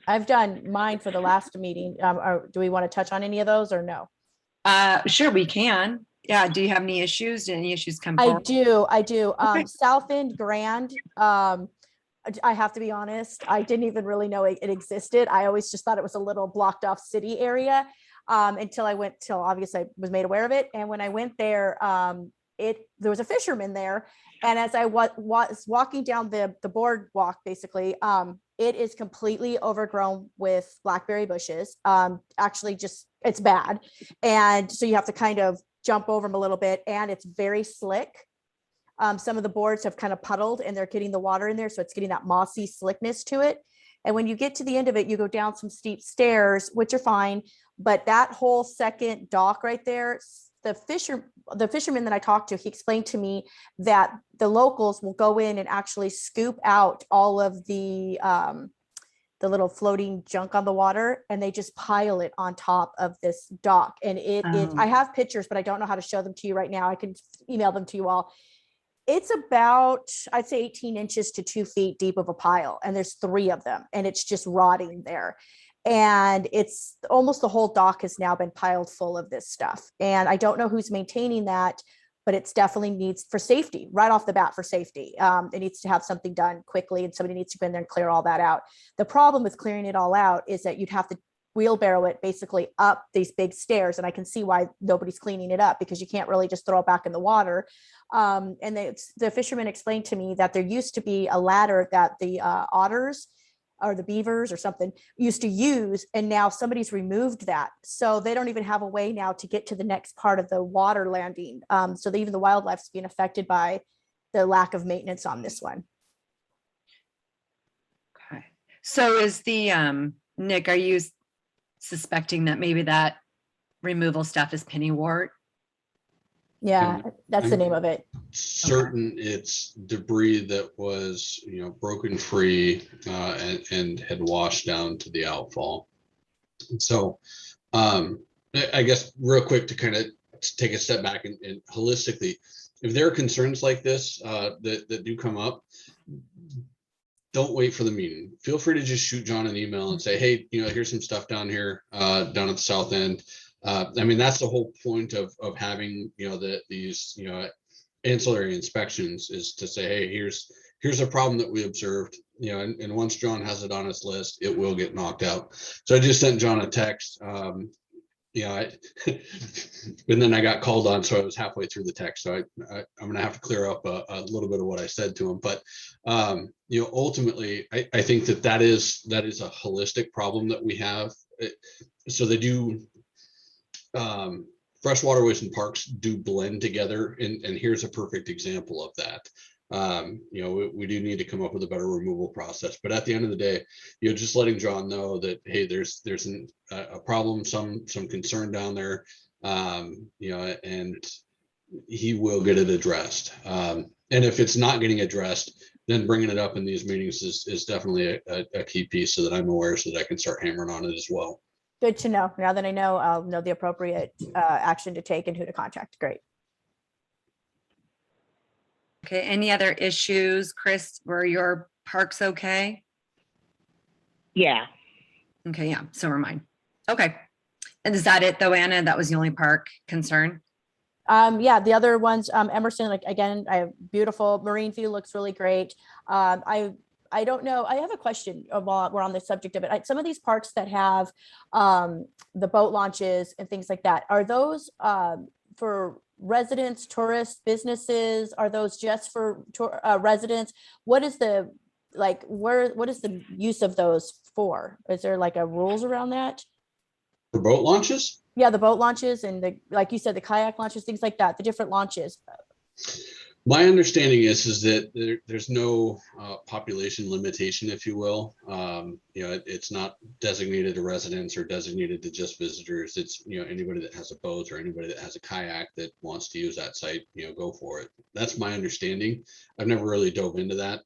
I've done mine for the last meeting. Or do we want to touch on any of those or no? Sure, we can. Yeah, do you have any issues? Did any issues come I forward? do. Okay. South End Grand. I have to be honest, I didn't even really know it existed. I always just thought it was a little blocked off city area until obviously I was made aware of it. And when I went there, there was a fisherman there. And as I was walking down the boardwalk, basically, it is completely overgrown with blackberry bushes. Actually, it's bad. And so you have to kind of jump over them a little bit, and it's very slick. Some of the boards have kind of puddled and they're getting the water in there. So it's getting that mossy slickness to it. And when you get to the end of it, you go down some steep stairs, which are fine. But that whole second dock right there, the fisherman that I talked to, he explained to me that the locals will go in and actually scoop out all of the little floating junk on the water, and they just pile it on top of this dock. And I have pictures, but I don't know how to show them to you right now. I can email them to you all. It's about, I'd say 18 inches to 2 feet deep of a pile. And there's 3 of them, and it's just rotting there. And it's almost the whole dock has now been piled full of this stuff. And I don't know who's maintaining that, but it's definitely needs for safety, right off the bat for safety. It needs to have something done quickly and somebody needs to go in there and clear all that out. The problem with clearing it all out is that you'd have to wheelbarrow it basically up these big stairs. And I can see why nobody's cleaning it up, because you can't really just throw it back in the water. And the fisherman explained to me that there used to be a ladder that the otters or the beavers or something used to use, and now somebody's removed that. So they don't even have a way now to get to the next part of the water landing. So even the wildlife's being affected by the lack of maintenance on this one. Okay. So is the, Nick, are you suspecting that maybe that removal stuff is pennywort? Yeah, that's the name of it. Certain it's debris that was, broken free and had washed down to the outfall. And so I guess real quick to kind of take a step back and holistically, if there are concerns like this that do come up, don't wait for the meeting. Feel free to just shoot John an email and say, hey, here's some stuff down here down at the south end. I mean, that's the whole point of having, these, ancillary inspections, is to say, hey, here's a problem that we observed, and once John has it on his list, it will get knocked out. So I just sent John a text, and then I got called on, so I was halfway through the text. So I'm going to have to clear up a little bit of what I said to him. But, ultimately, I think that is a holistic problem that we have. So they do, fresh waterways and parks do blend together. And here's a perfect example of that. We do need to come up with a better removal process, but at the end of the day, just letting John know that, hey, there's a problem, some concern down there, and he will get it addressed. And if it's not getting addressed, then bringing it up in these meetings is definitely a key piece, so that I'm aware, so that I can start hammering on it as well. Good to know. Now that I know, I'll know the appropriate action to take and who to contact. Great. Okay, any other issues, Chris? Were your parks okay? Yeah. Okay, yeah, so are mine. Okay. And is that it though, Anna? That was the only park concern? Yeah, the other ones, Emerson, like again, I have beautiful Marine View, looks really great. I don't know. I have a question while we're on the subject of it. Some of these parks that have the boat launches and things like that, are those for residents, tourists, businesses? Are those just for residents? What is the what is the use of those for? Is there like a rules around that? For boat launches? Yeah, the boat launches and like you said, the kayak launches, things like that, the different launches. My understanding is that there's no population limitation, if you will. It's not designated to residents or designated to just visitors. It's, anybody that has a boat or anybody that has a kayak that wants to use that site, go for it. That's my understanding. I've never really dove into that.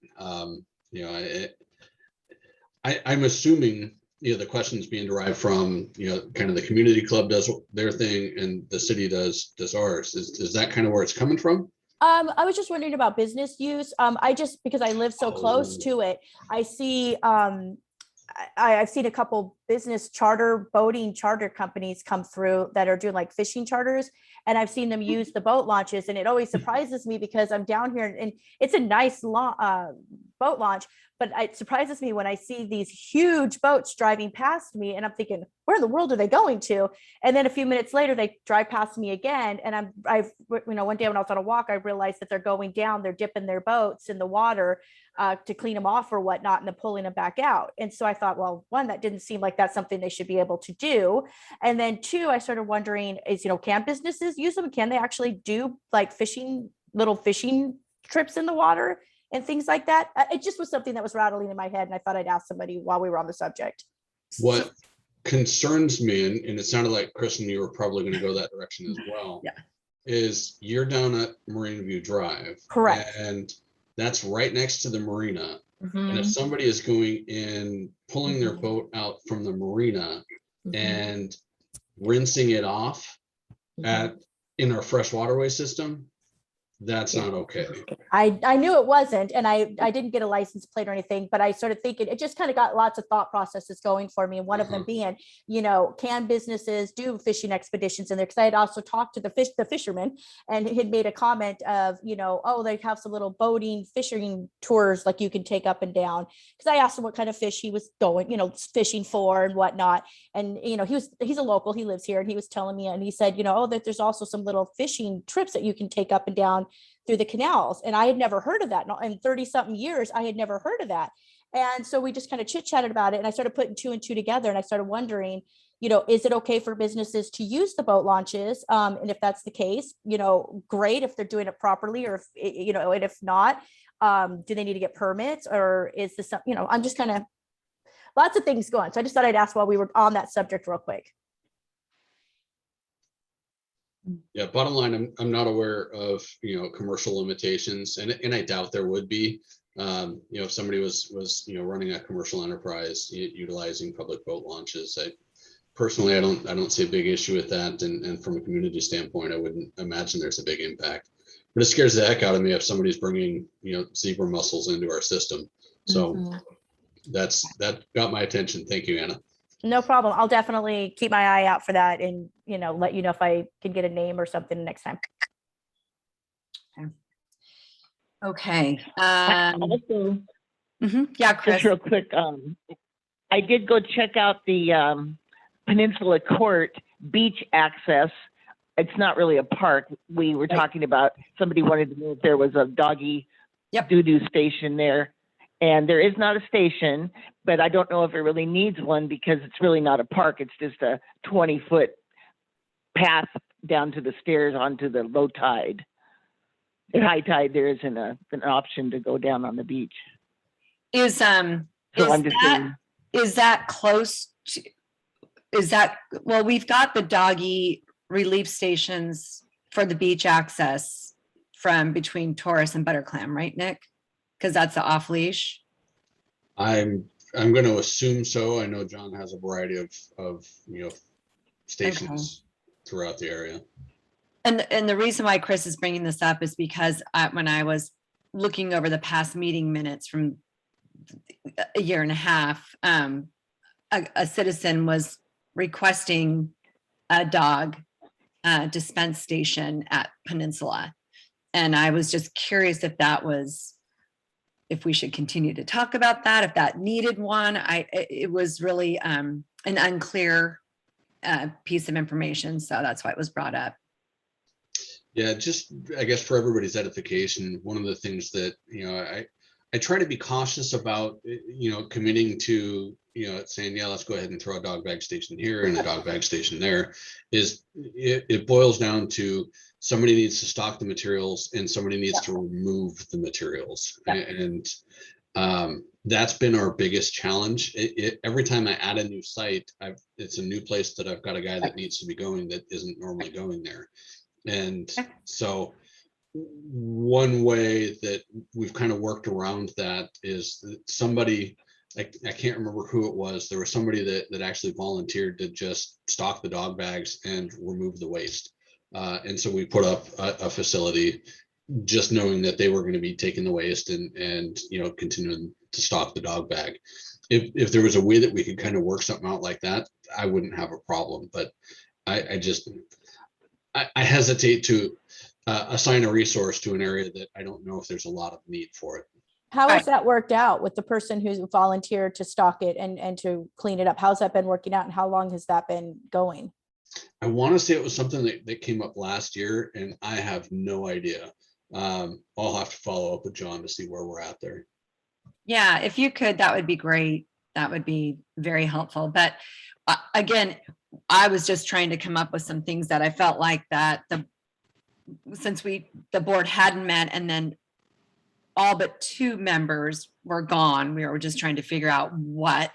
I'm assuming, the questions being derived from, kind of the community club does their thing and the city does ours. Is that kind of where it's coming from? I was just wondering about business use. Because I live so close to it, I see, I've seen a couple business boating charter companies come through that are doing like fishing charters, and I've seen them use the boat launches, and it always surprises me because I'm down here and it's a nice boat launch, but it surprises me when I see these huge boats driving past me, and I'm thinking, where in the world are they going to? And then a few minutes later, they drive past me again, and one day when I was on a walk, I realized that they're going down, they're dipping their boats in the water to clean them off or whatnot, and then pulling them back out. And so I thought, well, one, that didn't seem like that's something they should be able to do. And then two, I started wondering can businesses use them? Can they actually do like little fishing trips in the water and things like that? It just was something that was rattling in my head, and I thought I'd ask somebody while we were on the subject. What concerns me, and it sounded like Kristen, you were probably going to go that direction as well. Yeah. Is you're down at Marine View Drive. Correct. And that's right next to the marina. Mhm. And if somebody is going in, pulling their boat out from the marina and rinsing it off in our fresh waterway system, That's not okay. I knew it wasn't, and I didn't get a license plate or anything, but I started thinking, it just kind of got lots of thought processes going for me. And one of them being, can businesses do fishing expeditions in there? Because I had also talked to the fisherman, and he had made a comment of, oh, they have some little boating, fishing tours like you can take up and down. Because I asked him what kind of fish he was going, fishing for and whatnot. And he's a local, he lives here, and he was telling me, and he said, that there's also some little fishing trips that you can take up and down through the canals. And I had never heard of that. In 30 something years, I had never heard of that. And so we just kind of chit chatted about it. And I started putting two and two together. And I started wondering, is it okay for businesses to use the boat launches? And if that's the case, great, if they're doing it properly, or if, and if not, do they need to get permits, or is this, I'm just kind of, lots of things going. So I just thought I'd ask while we were on that subject real quick. Yeah, bottom line, I'm not aware of, commercial limitations, and I doubt there would be. If somebody was running a commercial enterprise utilizing public boat launches, personally, I don't see a big issue with that. And from a community standpoint, I wouldn't imagine there's a big impact. But it scares the heck out of me if somebody's bringing, zebra mussels into our system. So that got my attention. Thank you, Anna. No problem. I'll definitely keep my eye out for that, and, let you know if I can get a name or something next time. Okay. Also, Yeah, Chris. just real quick, I did go check out the Peninsula Court beach access. It's not really a park. We were talking about, somebody wanted to know if there was a doggy doo-doo station there. And there is not a station, but I don't know if it really needs one, because it's really not a park. It's just a 20-foot path down to the stairs onto the low tide. At high tide, there isn't an option to go down on the beach. Is I'm just saying. close to, well, we've got the doggy relief stations for the beach access from between Taurus and Butterclam, right, Nick? Because that's the off leash. I'm going to assume so. I know John has a variety of stations throughout the area. And the reason why Chris is bringing this up is because when I was looking over the past meeting minutes from a year and a half, a citizen was requesting a dog dispense station at Peninsula. And I was just curious if we should continue to talk about that, if that needed one. It was really an unclear piece of information. So that's why it was brought up. Yeah, just, I guess for everybody's edification, one of the things that, I try to be cautious about, committing to, saying, yeah, let's go ahead and throw a dog bag station here and a dog bag station there, is it boils down to somebody needs to stock the materials and somebody needs to remove the materials. And that's been our biggest challenge. Every time I add a new site, it's a new place that I've got a guy that needs to be going that isn't normally going there. And so one way that we've kind of worked around that is that somebody, I can't remember who it was, there was somebody that actually volunteered to just stock the dog bags and remove the waste. And so we put up a facility just knowing that they were going to be taking the waste and continuing to stock the dog bag. If there was a way that we could kind of work something out like that, I wouldn't have a problem. But I hesitate to assign a resource to an area that I don't know if there's a lot of need for it. How has that worked out with the person who's volunteered to stock it and to clean it up? How's that been working out, and how long has that been going? I want to say it was something that came up last year, and I have no idea. I'll have to follow up with John to see where we're at there. Yeah, if you could, that would be great. That would be very helpful. But again, I was just trying to come up with some things that I felt like that since the board hadn't met, and then all but 2 members were gone, we were just trying to figure out what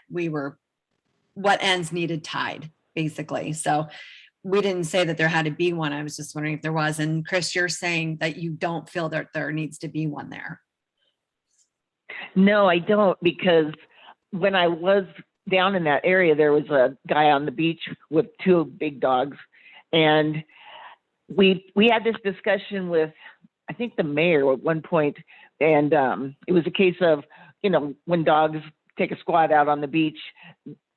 ends needed tied, basically. So we didn't say that there had to be one. I was just wondering if there was. And Chris, you're saying that you don't feel that there needs to be one there. No, I don't, because when I was down in that area, there was a guy on the beach with 2 big dogs, and we had this discussion with, I think the mayor at one point, and it was a case of, you know, when dogs take a squat out on the beach,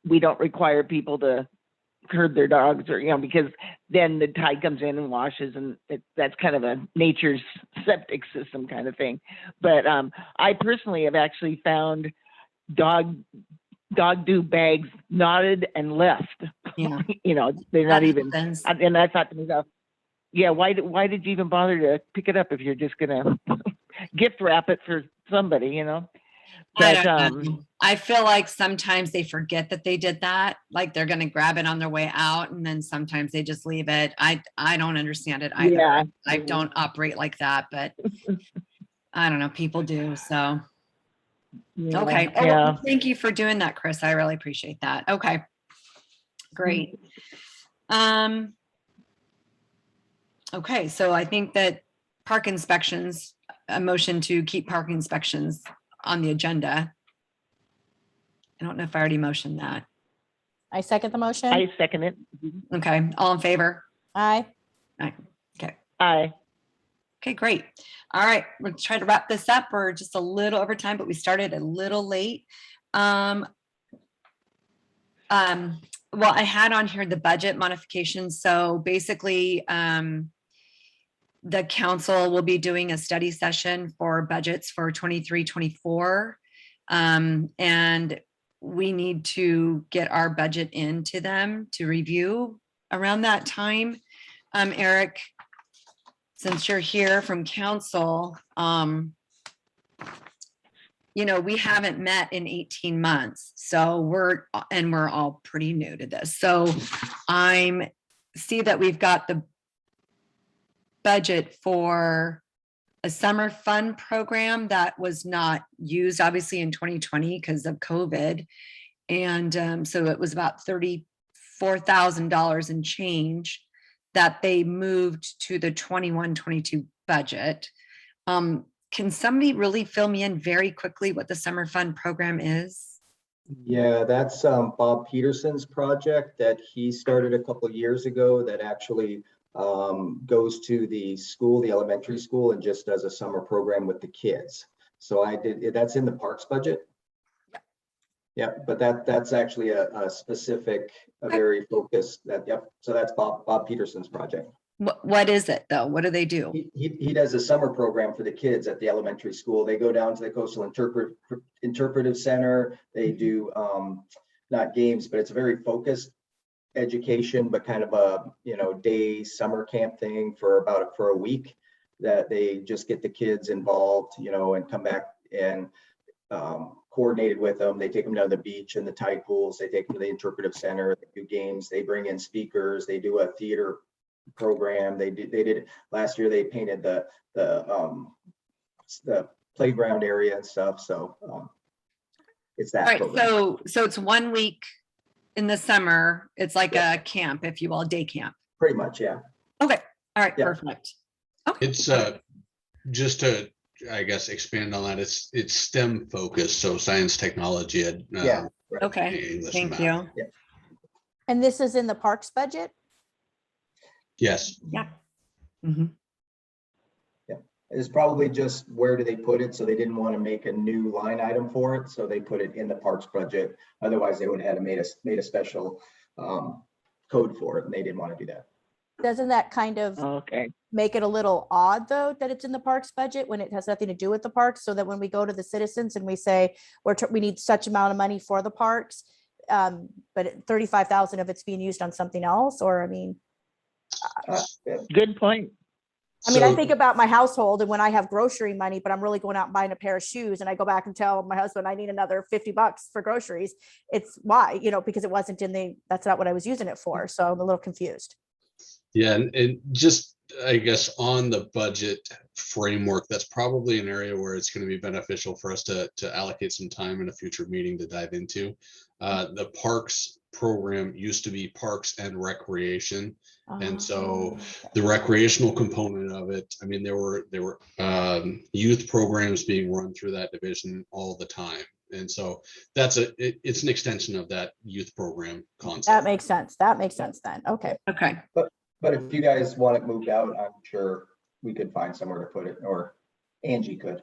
we don't require people to curb their dogs, or, you know, because then the tide comes in and washes, and that's kind of a nature's septic system kind of thing. But I personally have actually found dog do bags knotted and left. Yeah. You know, they're not That even. happens. And I thought to myself, yeah, why did you even bother to pick it up if you're just gonna gift wrap it for somebody, you know? I But don't know. I feel like sometimes they forget that they did that. Like they're gonna grab it on their way out, and then sometimes they just leave it. I don't understand it either. Yeah. I don't operate like that, but I don't know. People do. So yeah, okay. Oh, yeah. well, thank you for doing that, Chris. I really appreciate that. Okay. Great. Okay, so I think that park inspections, a motion to keep park inspections on the agenda. I don't know if I already motioned that. I second the motion. I second it. Okay, all in favor? Aye. Okay. Aye. Okay, great. All right, we'll try to wrap this up. We're just a little over time, but we started a little late. Well, I had on here the budget modifications. So basically, the council will be doing a study session for budgets for 23-24. And we need to get our budget into them to review around that time. Eric, since you're here from council, you know, we haven't met in 18 months. So we're all pretty new to this. So I'm see that we've got the budget for a summer fun program that was not used obviously in 2020 because of COVID. And so it was about $34,000 and change that they moved to the 21-22 budget. Can somebody really fill me in very quickly what the summer fun program is? Yeah, that's Bob Peterson's project that he started a couple of years ago that actually goes to the school, the elementary school, and just does a summer program with the kids. So that's in the parks budget. Yeah, but that's actually a specific, a very focused, so that's Bob Peterson's project. What is it though? What do they do? He does a summer program for the kids at the elementary school. They go down to the Coastal Interpretive Center. They do not games, but it's a very focused education, but kind of a, you know, day summer camp thing for a week that they just get the kids involved, you know, and come back and coordinated with them. They take them down to the beach and the tide pools. They take them to the interpretive center. They do games. They bring in speakers. They do a theater program. They did last year. They painted the playground area and stuff. So it's that. Right. program. So it's 1 week in the summer. It's like a camp, if you will, day camp. Pretty much, yeah. Okay. All right. Yeah. Perfect. Okay. It's just to, I guess, expand on that. It's STEM focused, so science, technology, Yeah. Okay. English, Thank and math. you. And this is in the parks budget? Yes. Yeah. Mhm. It's probably just where do they put it? So they didn't want to make a new line item for it. So they put it in the parks budget. Otherwise they would have made a special code for it, and they didn't want to do that. Doesn't that kind of Okay. make it a little odd though, that it's in the parks budget when it has nothing to do with the parks? So that when we go to the citizens and we say, we need such amount of money for the parks, but 35,000 of it's being used on something else, or, I mean, Good point. I think about my household and when I have grocery money, but I'm really going out and buying a pair of shoes and I go back and tell my husband I need another $50 for groceries. It's why, you know, because it wasn't that's not what I was using it for. So I'm a little confused. Yeah, and just, I guess, on the budget framework, that's probably an area where it's going to be beneficial for us to allocate some time in a future meeting to dive into. The parks program used to be Parks and Recreation. And so the recreational component of it, I mean, there were youth programs being run through that division all the time. And so it's an extension of that youth program concept. That makes sense. That makes sense then. Okay. Okay. But if you guys want it moved out, I'm sure we could find somewhere to put it, or Angie could.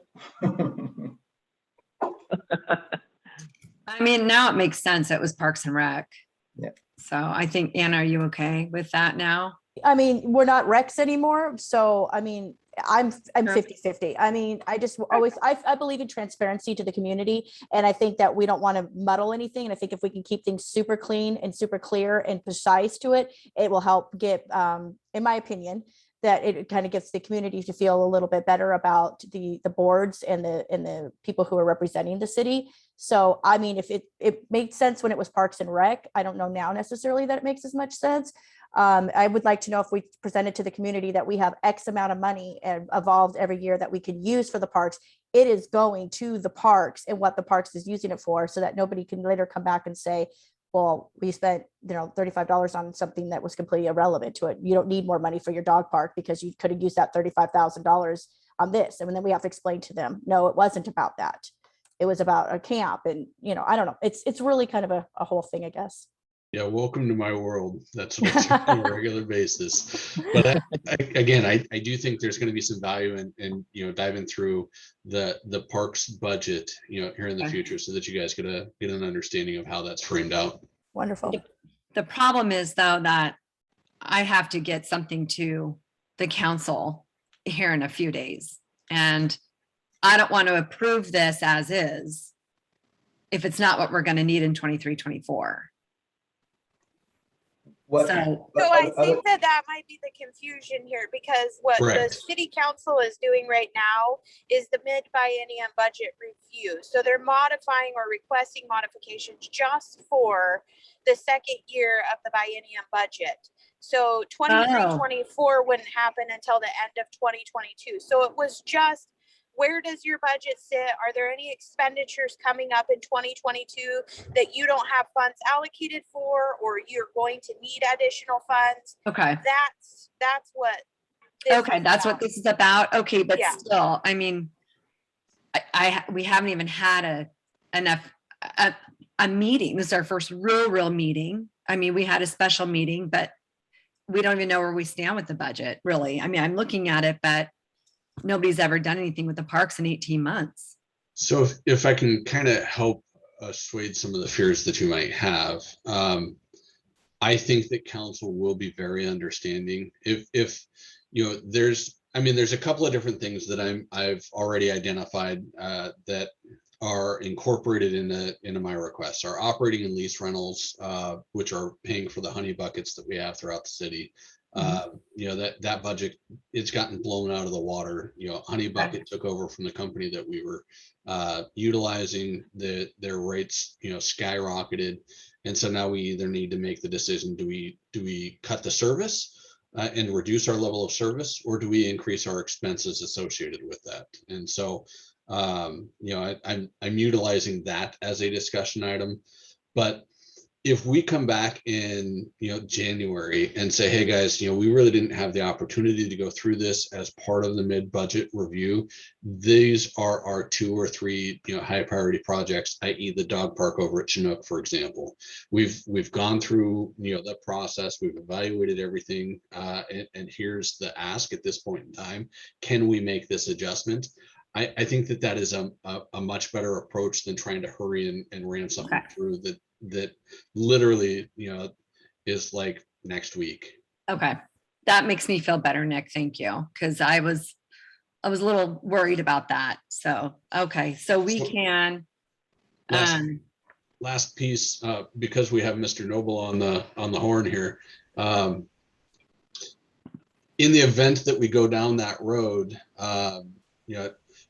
I mean, now it makes sense. It was Parks and Rec. Yeah. So I think, Anna, are you okay with that now? I mean, we're not Rex anymore, so I mean, I'm Sure. 50-50. I mean, I just always, I believe in transparency to the community, and I think that we don't want to muddle anything. And I think if we can keep things super clean and super clear and precise to it, it will help get, in my opinion, that it kind of gets the community to feel a little bit better about the boards and the people who are representing the city. So, I mean, if it made sense when it was Parks and Rec, I don't know now necessarily that it makes as much sense. I would like to know if we presented to the community that we have X amount of money and evolved every year that we can use for the parks. It is going to the parks and what the parks is using it for, so that nobody can later come back and say, well, we spent, $35 on something that was completely irrelevant to it. You don't need more money for your dog park because you could have used that $35,000 on this. And then we have to explain to them, no, it wasn't about that. It was about a camp. And, I don't know. It's really kind of a whole thing, I guess. Yeah, welcome to my world. That's what I do on a regular basis. But again, I do think there's going to be some value in diving through the parks budget, here in the Okay. future, so that you guys get an understanding of how that's framed out. Wonderful. The problem is, though, that I have to get something to the council here in a few days. And I don't want to approve this as is if it's not what we're going to need in 23, 24. What? So, So I think that might be the confusion here, because what the Correct. city council is doing right now is the mid biennium budget review. So they're modifying or requesting modifications just for the second year of the biennium budget. So 23-24 wouldn't happen until the end of 2022. So it was just, where does your budget sit? Are there any expenditures coming up in 2022 that you don't have funds allocated for, or you're going to need additional funds? okay. That's what. this Okay, is that's what about. this is about. Okay, but Yeah. still, I mean, we haven't even had a meeting. This is our first real meeting. I mean, we had a special meeting, but we don't even know where we stand with the budget, really. I mean, I'm looking at it, but nobody's ever done anything with the parks in 18 months. So if I can kind of help assuage some of the fears that you might have, I think that council will be very understanding. If there's a couple of different things that I've already identified that are incorporated into my requests. Our operating and lease rentals, which are paying for the honey buckets that we have throughout the city. That budget, it's gotten blown out of the water. Honey Bucket took over from the company that we were utilizing. Their rates skyrocketed, and so now we either need to make the decision: do we cut the service and reduce our level of service, or do we increase our expenses associated with that? And so I'm utilizing that as a discussion item. But if we come back in January and say, hey guys, we really didn't have the opportunity to go through this as part of the mid-budget review, these are our 2 or 3 high priority projects, i.e. the dog park over at Chinook, for example. We've gone through the process, we've evaluated everything, and here's the ask at this point in time: can we make this adjustment? I think that is a much better approach than trying to hurry and ram something through that literally, is like next week. Okay, that makes me feel better, Nick. Thank you, because I was a little worried about that. So okay, so we can. Last piece, because we have Mr. Noble on the horn here. In the event that we go down that road,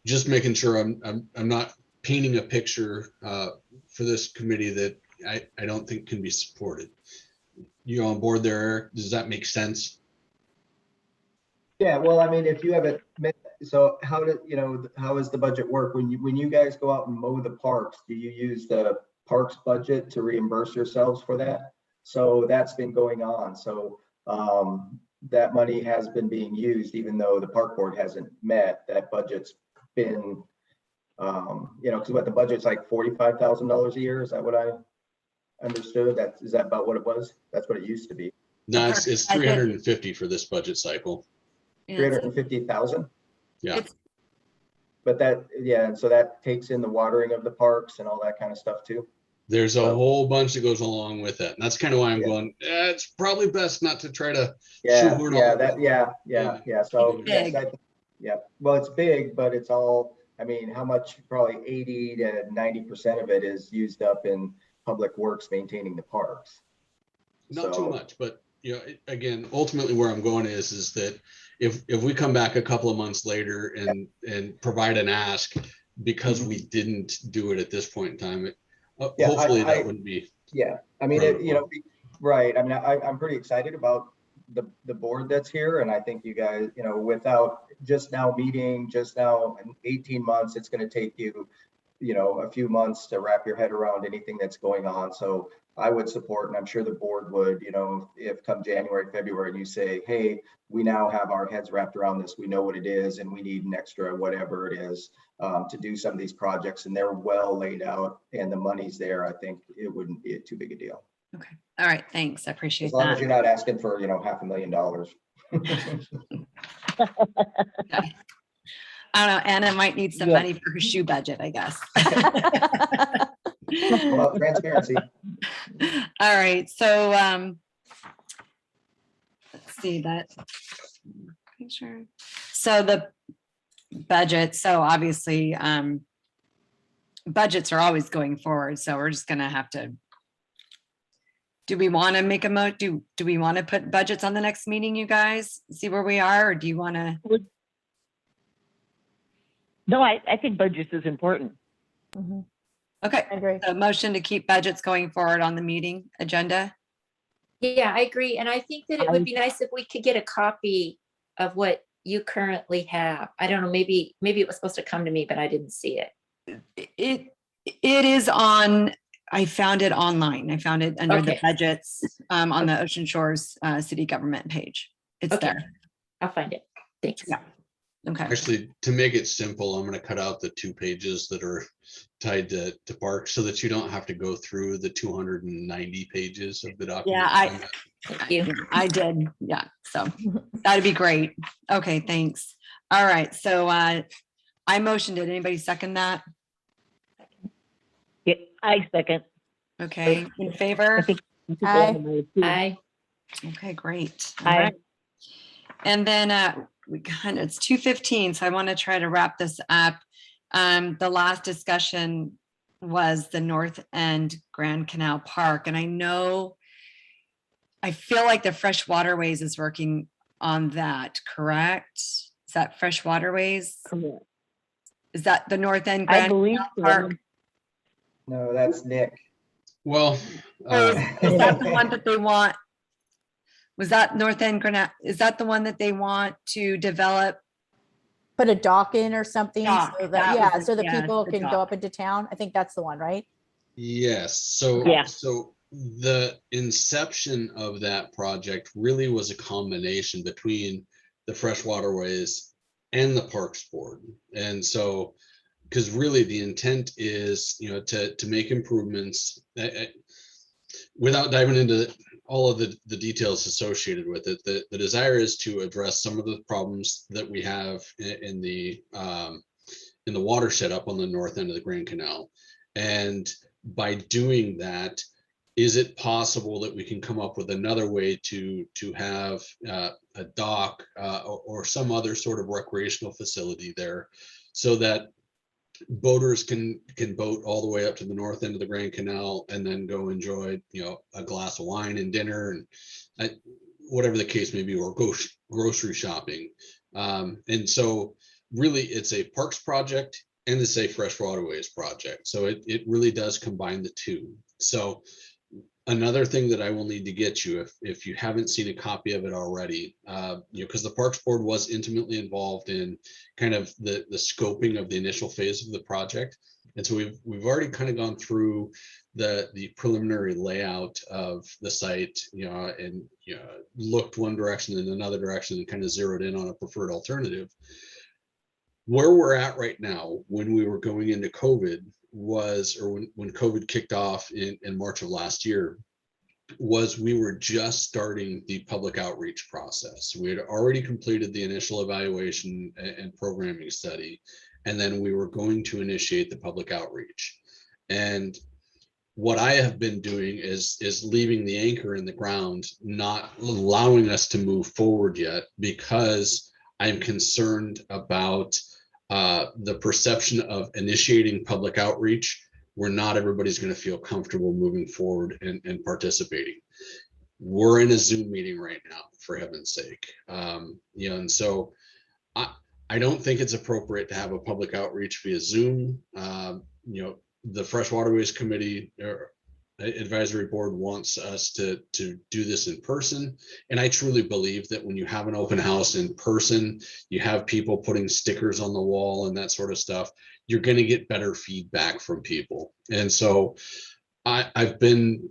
just making sure I'm not painting a picture for this committee that I don't think can be supported. You on board there, Eric? Does that make sense? Yeah, well, I mean, if you have it, so how does the budget work? When you guys go out and mow the parks, do you use the parks budget to reimburse yourselves for that? So that's been going on. So that money has been being used, even though the park board hasn't met. That budget's been, because what the budget's like $45,000 a year. Is that what I understood? Is that about what it was? That's what it used to be. No, it's 350 for this budget cycle. Yeah, Three it's- hundred and 50,000. Yeah. It's- But that, yeah, and so that takes in the watering of the parks and all that kind of stuff too. There's a So- whole bunch that goes along with it. And that's kind of why I'm Yeah. going, it's probably best not to try to Yeah, shoehorn all yeah, of that, it. yeah. So, It's yes, big. yeah, well, it's big, but it's all, I mean, how much, probably 80 to 90% of it is used up in public works maintaining the parks. Not too So- much, but you know, again, ultimately where I'm going is that if we come back a couple of months later and provide an ask because Mhm. we didn't do it at this point in time, Yeah, hopefully that I- wouldn't be. Yeah, I mean, Right. you know, right, I mean, I'm pretty excited about the board that's here, and I think you guys, you know, without just now meeting, just now in 18 months, it's gonna take you, you know, a few months to wrap your head around anything that's going on, so I would support, and I'm sure the board would, you know, if come January, February, and you say, hey, we now have our heads wrapped around this, we know what it is, and we need an extra whatever it is to do some of these projects, and they're well laid out, and the money's there, I think it wouldn't be too big a deal. Okay. All right. Thanks. I appreciate As long as that. you're not asking for, you know, $500,000. I don't know. Anna might need some Yeah. money for her shoe budget, I guess. Well, transparency. All right. So, let's see that. Picture. So the budget, so obviously, budgets are always going forward. So we're just gonna have to. Do we want to make a do we want to put budgets on the next meeting, you guys? See where we are, or do you want to? No, I think budgets is important. Mhm, Okay, I agree. so motion to keep budgets going forward on the meeting agenda. Yeah, I agree. And I think that it would be nice if we could get a copy of what you currently have. I don't know, maybe it was supposed to come to me, but I didn't see it. It is on, I found it online. I found it under the Okay. budgets on the Ocean Shores city government page. It's Okay. there. I'll find it. Thanks. Yeah. Okay. Actually, to make it simple, I'm going to cut out the 2 pages that are tied to parks so that you don't have to go through the 290 pages of the document. Yeah, Thank you. I did. Yeah. So that'd be great. Okay, thanks. All right. So I motioned it. Anybody second that? Yeah, I second. Okay, in I favor? think. you should Aye. go on the- Aye. Okay, great. All Aye. right. And then we kind of, it's 2:15, so I want to try to wrap this up. The last discussion was the North End Grand Canal Park, and I feel like the Fresh Waterways is working on that, correct? Is that Fresh Waterways? Correct. Is that the North End I Grand believe Canal so. Park? No, that's Nick. Well, Or is that the one that they want? Was that North End Granite? Is that the one that they want to develop? Put a dock in or something Dock, so that that, was yeah, it, so that yeah, people the can go dock. up into town. I think that's the one, right? yes. So, Yeah. so the inception of that project really was a combination between the Fresh Waterways and the Parks Board. And so, because really the intent is, you know, to make improvements without diving into all of the details associated with it. The desire is to address some of the problems that we have in the watershed up on the north end of the Grand Canal. And by doing that, is it possible that we can come up with another way to have a dock or some other sort of recreational facility there so that boaters can boat all the way up to the north end of the Grand Canal and then go enjoy, you know, a glass of wine and dinner and whatever the case may be, or go grocery shopping. And so really it's a parks project and it's a Fresh Waterways project. So it really does combine the two. So another thing that I will need to get you, if you haven't seen a copy of it already, you know, because the Parks Board was intimately involved in kind of the scoping of the initial phase of the project. And so we've already kind of gone through the preliminary layout of the site, you know, and you know, looked one direction and another direction and kind of zeroed in on a preferred alternative. Where we're at right now, when we were going into COVID, was, or when COVID kicked off in March of last year, was we were just starting the public outreach process. We had already completed the initial evaluation and programming study, and then we were going to initiate the public outreach. And what I have been doing is leaving the anchor in the ground, not allowing us to move forward yet, because I'm concerned about the perception of initiating public outreach where not everybody's going to feel comfortable moving forward and participating. We're in a Zoom meeting right now, for heaven's sake. And so I don't think it's appropriate to have a public outreach via Zoom. The Fresh Waterways Committee or Advisory Board wants us to do this in person. And I truly believe that when you have an open house in person, you have people putting stickers on the wall and that sort of stuff, you're going to get better feedback from people. And so I've been,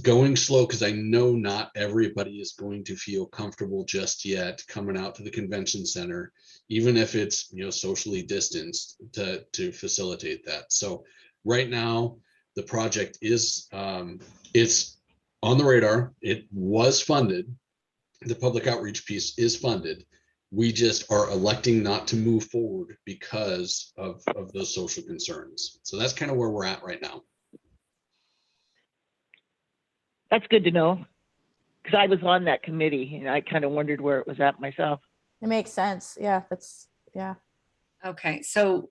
going slow because I know not everybody is going to feel comfortable just yet coming out to the convention center, even if it's, socially distanced to facilitate that. So right now, the project is, it's on the radar. It was funded. The public outreach piece is funded. We just are electing not to move forward because of those social concerns. So that's kind of where we're at right now. That's good to know, because I was on that committee and I kind of wondered where it was at myself. It makes sense. Yeah, yeah. Okay, so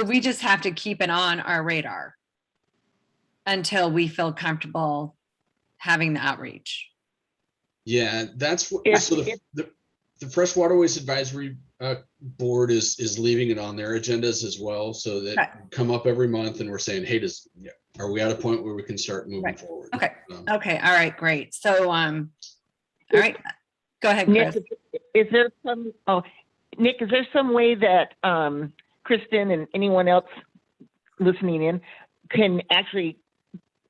we just have to keep it on our radar until we feel comfortable having the outreach. Yeah, that's what, If- so the Fresh Waterways Advisory Board is leaving it on their agendas as well, so that Right. come up every month and we're saying, hey, are we at a point where we can start moving Right. forward? Okay. Um, Okay, all right, great. So, all right, go ahead, Nick, Chris. is there some way that Kristen and anyone else listening in can actually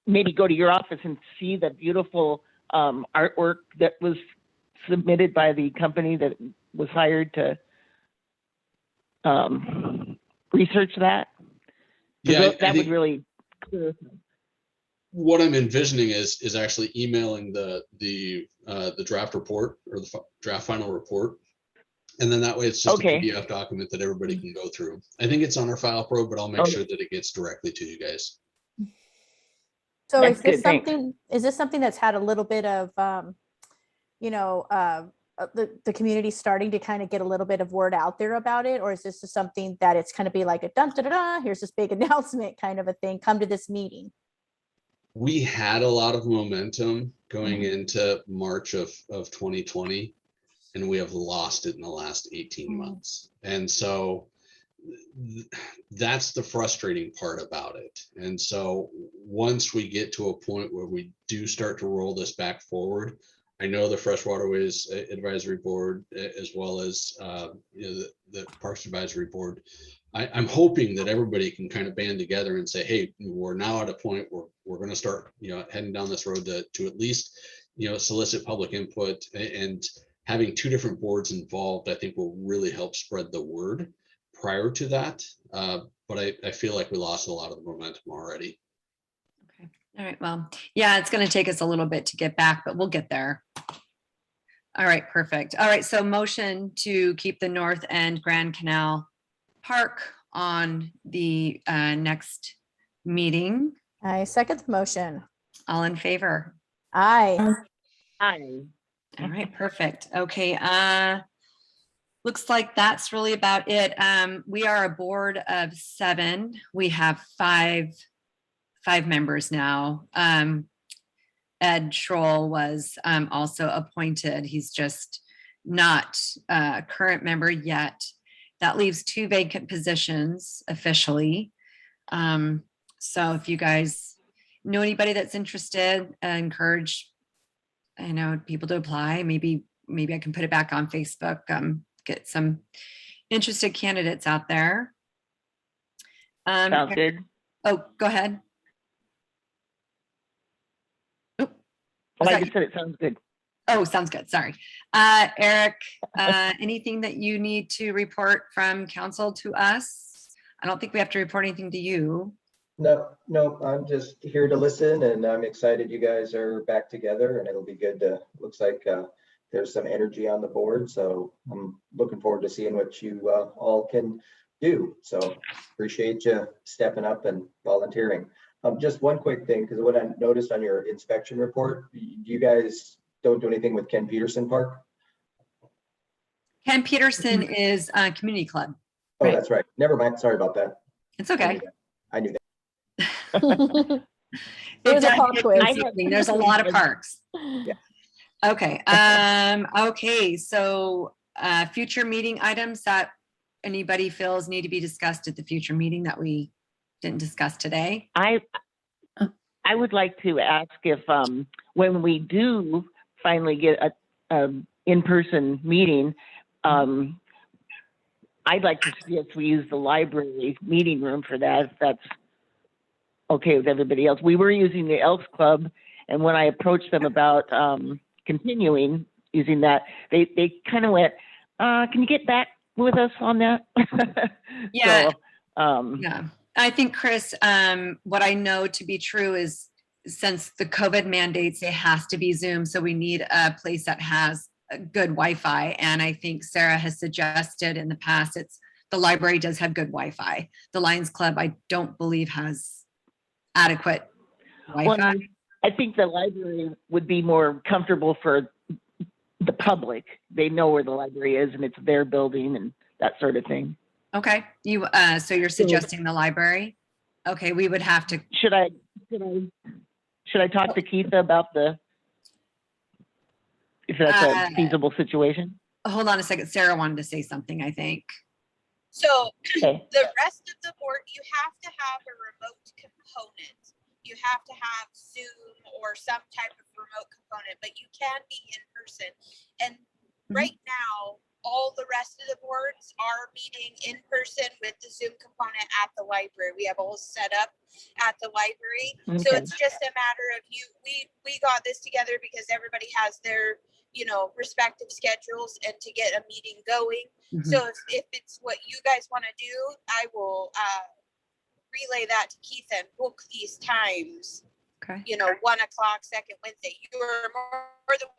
maybe go to your office and see the beautiful artwork that was submitted by the company that was hired to research that? 'Cause Yeah, I that would think really clear. what I'm envisioning is actually emailing the draft report or the draft final report. And then that way it's just Okay. a PDF document that everybody can go through. I think it's on our file pro, but I'll make Okay. sure that it gets directly to you guys. So That's is this good, thanks. something that's had a little bit of, the community starting to kind of get a little bit of word out there about it? Or is this just something that it's kind of be like a dun, da, da, da, here's this big announcement kind of a thing, come to this meeting? We had a lot of momentum going into March of 2020, and we have lost it in the last 18 months. And so that's the frustrating part about it. And so once we get to a point where we do start to roll this back forward, I know the Fresh Waterways Advisory Board, as well as the Parks Advisory Board, I'm hoping that everybody can kind of band together and say, hey, we're now at a point where we're going to start, heading down this road to at least, solicit public input, and having two different boards involved, I think will really help spread the word prior to that. But I feel like we lost a lot of the momentum already. Okay, all right, well, yeah, it's gonna take us a little bit to get back, but we'll get there. All right, perfect. All right, so motion to keep the North End Grand Canal Park on the next meeting. I second the motion. All in favor? Aye. Hi. All right, perfect. Okay, looks like that's really about it. We are a board of 7. We have five members now. Ed Schroll was also appointed. He's just not a current member yet. That leaves 2 vacant positions officially. So if you guys know anybody that's interested, encourage, people to apply. Maybe I can put it back on Facebook, get some interested candidates out there. Sounds good. Oh, go ahead. Oop, was Well, I that just said it sounds good. Oh, sounds good. Sorry. Eric, anything that you need to report from council to us? I don't think we have to report anything to you. No, I'm just here to listen and I'm excited you guys are back together and it'll be good to, looks like there's some energy on the board. So I'm looking forward to seeing what you all can do. So appreciate you stepping up and volunteering. Just one quick thing, because what I noticed on your inspection report, you guys don't do anything with Ken Peterson Park? Ken Peterson is a community club. Oh, Right. that's right. Never mind. Sorry about that. It's okay. I knew that. There's a does pop get quiz. confusing. There's a lot of parks. Yeah. Okay, okay, so future meeting items that anybody feels need to be discussed at the future meeting that we didn't discuss today. I would like to ask if, when we do finally get a in-person meeting, I'd like to suggest we use the library meeting room for that, if that's okay with everybody else. We were using the Elks Club, and when I approached them about continuing using that, they kind of went, can you get back with us on that? Yeah. So, Yeah, I think, Chris, what I know to be true is since the COVID mandates, it has to be Zoom. So we need a place that has a good Wi-Fi. And I think Sarah has suggested in the past, the library does have good Wi-Fi. The Lions Club, I don't believe has adequate well, Wi-Fi. I think the library would be more comfortable for the public. They know where the library is and it's their building and that sort of thing. Okay, so you're suggesting the library? Okay, we would have to, Should I talk to Keitha about if that's a feasible situation? hold on a second. Sarah wanted to say something, I think. So Okay. the rest of the board, you have to have a remote component. You have to have Zoom or some type of remote component, but you can be in person. And right now, all the rest of the boards are meeting in person with the Zoom component at the library. We have all set up at the library. So Okay. it's just a matter of we got this together because everybody has their, respective schedules and to get a meeting going. So if it's what you guys want to do, I will relay that to Keith and book these times. Okay. 1 o'clock, second Wednesday. You're more than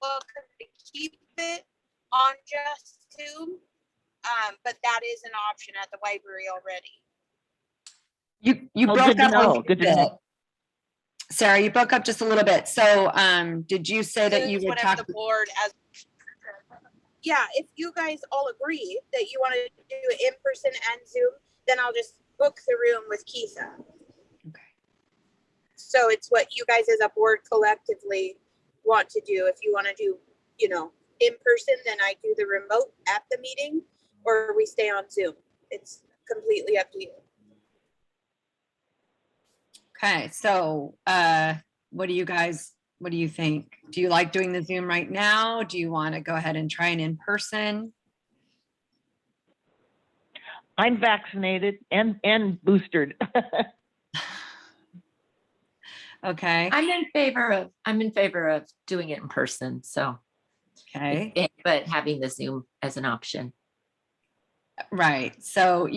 welcome to keep it on just Zoom, but that is an option at the library already. You Oh, broke good to up a know, little good to bit. know. Sarah, you broke up just a little bit. So did you say that you Zoom's would whatever talk? the board as. Yeah, if you guys all agree that you want to do it in person and Zoom, then I'll just book the room with Keitha. Okay. So it's what you guys as a board collectively want to do. If you want to do, in person, then I do the remote at the meeting, or we stay on Zoom. It's completely up to you. Okay, so what do you think? Do you like doing the Zoom right now? Do you want to go ahead and try an in-person? I'm vaccinated and boosted. Okay, I'm in favor of doing it in person, so, okay, but having the Zoom as an option. right. So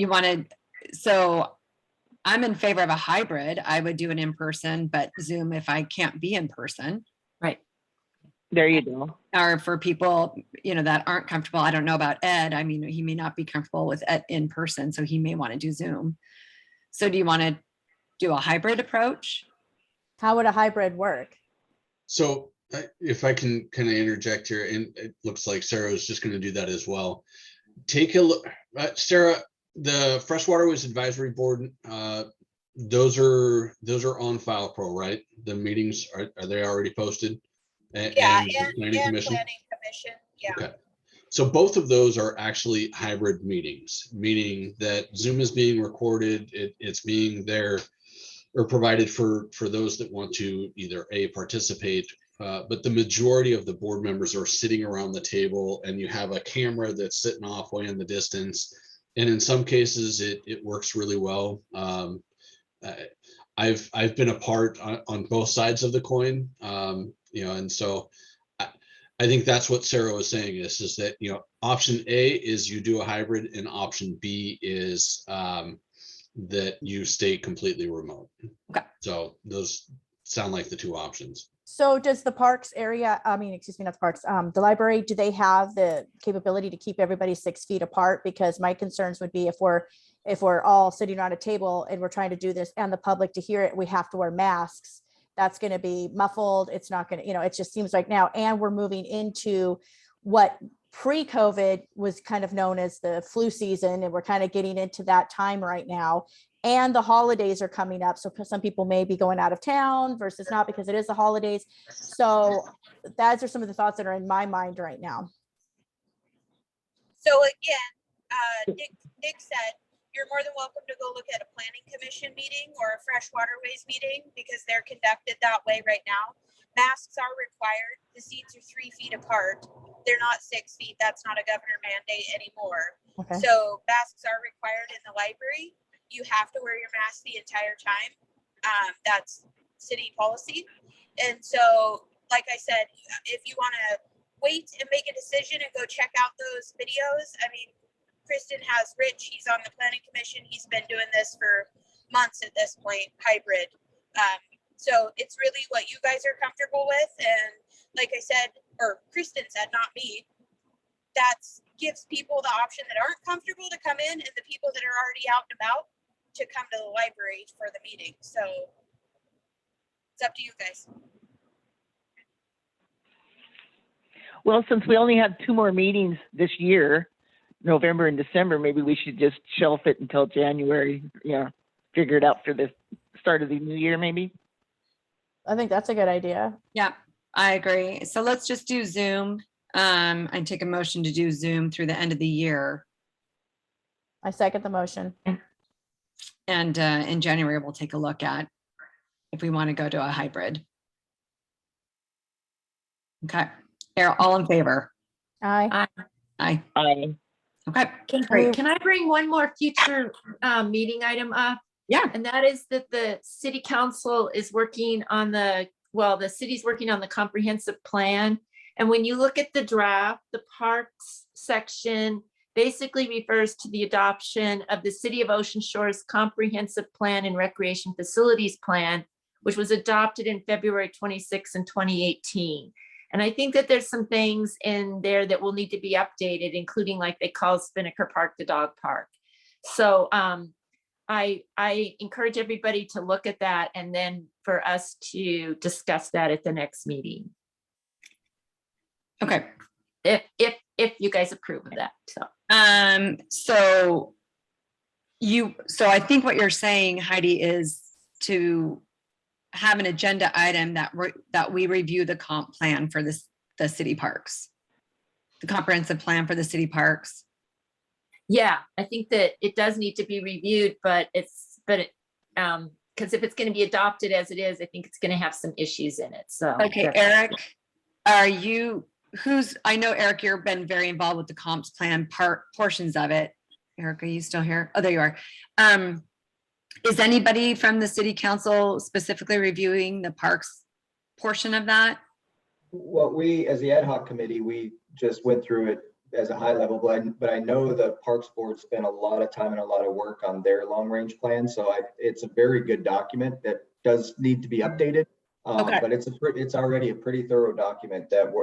I'm in favor of a hybrid. I would do an in-person, but Zoom if I can't be in person. Right. There you go. Or for people, that aren't comfortable. I don't know about Ed. I mean, he may not be comfortable with Ed in person, so he may want to do Zoom. So do you want to do a hybrid approach? How would a hybrid work? So if I can kind of interject here, and it looks like Sarah is just going to do that as well. Take a look, Sarah, the Freshwater Waste Advisory Board, those are on File Pro, right? The meetings, are they already posted? And the Planning Commission? Planning Commission, yeah. Okay. So both of those are actually hybrid meetings, meaning that Zoom is being recorded, it's being there or provided for those that want to either participate, but the majority of the board members are sitting around the table and you have a camera that's sitting off way in the distance. And in some cases it works really well. I've been a part on both sides of the coin, and so I think that's what Sarah was saying is that, option A is you do a hybrid and option B is that you stay completely remote. Okay. So those sound like the two options. So does the parks area, I mean, excuse me, not the parks, the library, do they have the capability to keep everybody 6 feet apart? Because my concerns would be if we're all sitting around a table and we're trying to do this and the public to hear it, we have to wear masks. That's going to be muffled. It's not going to, it just seems like now, and we're moving into what pre-COVID was kind of known as the flu season. And we're kind of getting into that time right now. And the holidays are coming up. So some people may be going out of town versus not because it is the holidays. So those are some of the thoughts that are in my mind right now. So again, Nick said, you're more than welcome to go look at a planning commission meeting or a fresh waterways meeting because they're conducted that way right now. Masks are required. The seats are 3 feet apart. They're not 6 feet. That's not a governor mandate anymore. Okay. So masks are required in the library. You have to wear your mask the entire time. That's city policy. And so, like I said, if you want to wait and make a decision and go check out those videos, I mean, Kristen has Rich, he's on the planning commission. He's been doing this for months at this point, hybrid. So it's really what you guys are comfortable with. And like I said, or Kristen said, not me, that gives people the option that aren't comfortable to come in and the people that are already out and about to come to the library for the meeting. So it's up to you guys. Well, since we only have 2 more meetings this year, November and December, maybe we should just shelf it until January, figure it out for the start of the new year, maybe. I think that's a good idea. Yeah, I agree. So let's just do Zoom. And take a motion to do Zoom through the end of the year. I second the motion. And in January, we'll take a look at if we want to go to a hybrid. Okay, all in favor? Aye. Aye. Aye. Okay, Great. Can I bring one more future meeting item up? yeah, And that is that the city council is working on the city's working on the comprehensive plan. And when you look at the draft, the parks section basically refers to the adoption of the City of Ocean Shores Comprehensive Plan and Recreation Facilities Plan, which was adopted in February 26 and 2018. And I think that there's some things in there that will need to be updated, including like they call Spinnaker Park the dog park. So I encourage everybody to look at that and then for us to discuss that at the next meeting. okay. If you guys approve of that, so. So I think what you're saying, Heidi, is to have an agenda item that we review the comp plan for the city parks, the comprehensive plan for the city parks. Yeah, I think that it does need to be reviewed, because if it's going to be adopted as it is, I think it's going to have some issues in it, so. Okay, Eric, I know, Eric, you've been very involved with the comps plan portions of it. Eric, are you still here? Oh, there you are. Is anybody from the city council specifically reviewing the parks portion of that? Well, we, as the ad hoc committee, we just went through it as a high level, but I know the Parks Board spent a lot of time and a lot of work on their long range plan. So it's a very good document that does need to be updated. Okay. But it's already a pretty thorough document that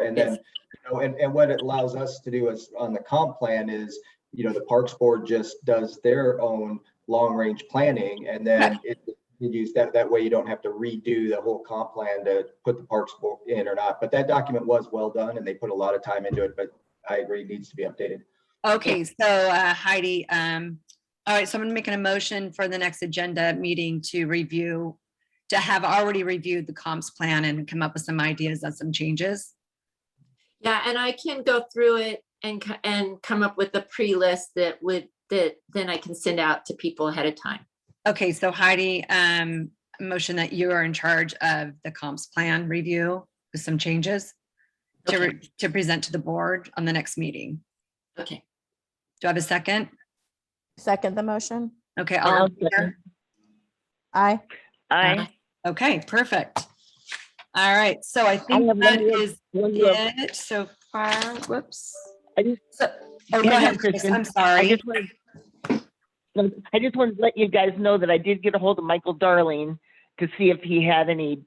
and what it allows us to do is on the comp plan is, the Parks Board just does their own long range planning and then it use that way you don't have to redo the whole comp plan to put the Parks Board in or not. But that document was well done and they put a lot of time into it, but I agree it needs to be updated. Okay, so Heidi, all right, so I'm making a motion for the next agenda meeting to have already reviewed the comps plan and come up with some ideas on some changes. Yeah, and I can go through it and come up with a pre-list that then I can send out to people ahead of time. Okay, so Heidi, motion that you are in charge of the comps plan review with some changes to present to the board on the next meeting. Okay. Do I have a second? Second the motion. Okay, all in favor? Aye. Aye. Okay, perfect. All right, so I think have that one is it so far. Whoops. I just, So, go Hang on, ahead, Chris. Kristen. I'm I sorry. just wanted, I just wanted to let you guys know that I did get a hold of Michael Darling to see if he had any,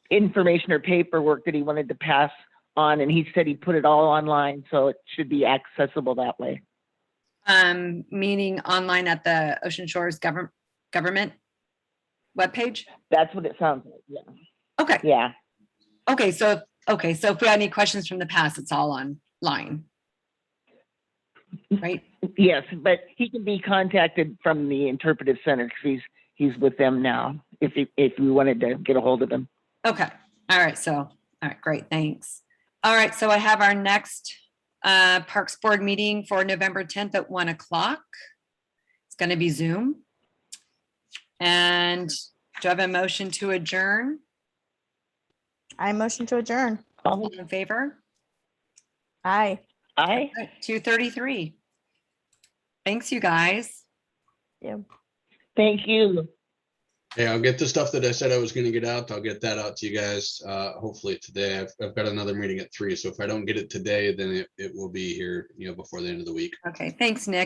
information or paperwork that he wanted to pass on, and he said he put it all online, so it should be accessible that way. Meaning online at the Ocean Shores government webpage? That's what it sounds like, yeah. Okay, Yeah, okay, so if we had any questions from the past, it's all online. Right? yes, but he can be contacted from the interpretive center because he's with them now, if we wanted to get a hold of him. Okay, all right, great, thanks. All right, so I have our next Parks Board meeting for November 10th at 1 o'clock. It's gonna be Zoom. And do I have a motion to adjourn? I motion to adjourn. All in favor? Aye. Aye. 2:33. Thanks, you guys. Yeah. Thank you. Hey, I'll get the stuff that I said I was gonna get out. I'll get that out to you guys, hopefully today. I've got another meeting at 3, so if I don't get it today, then it will be here, before the end of the week. Okay, thanks, Nick.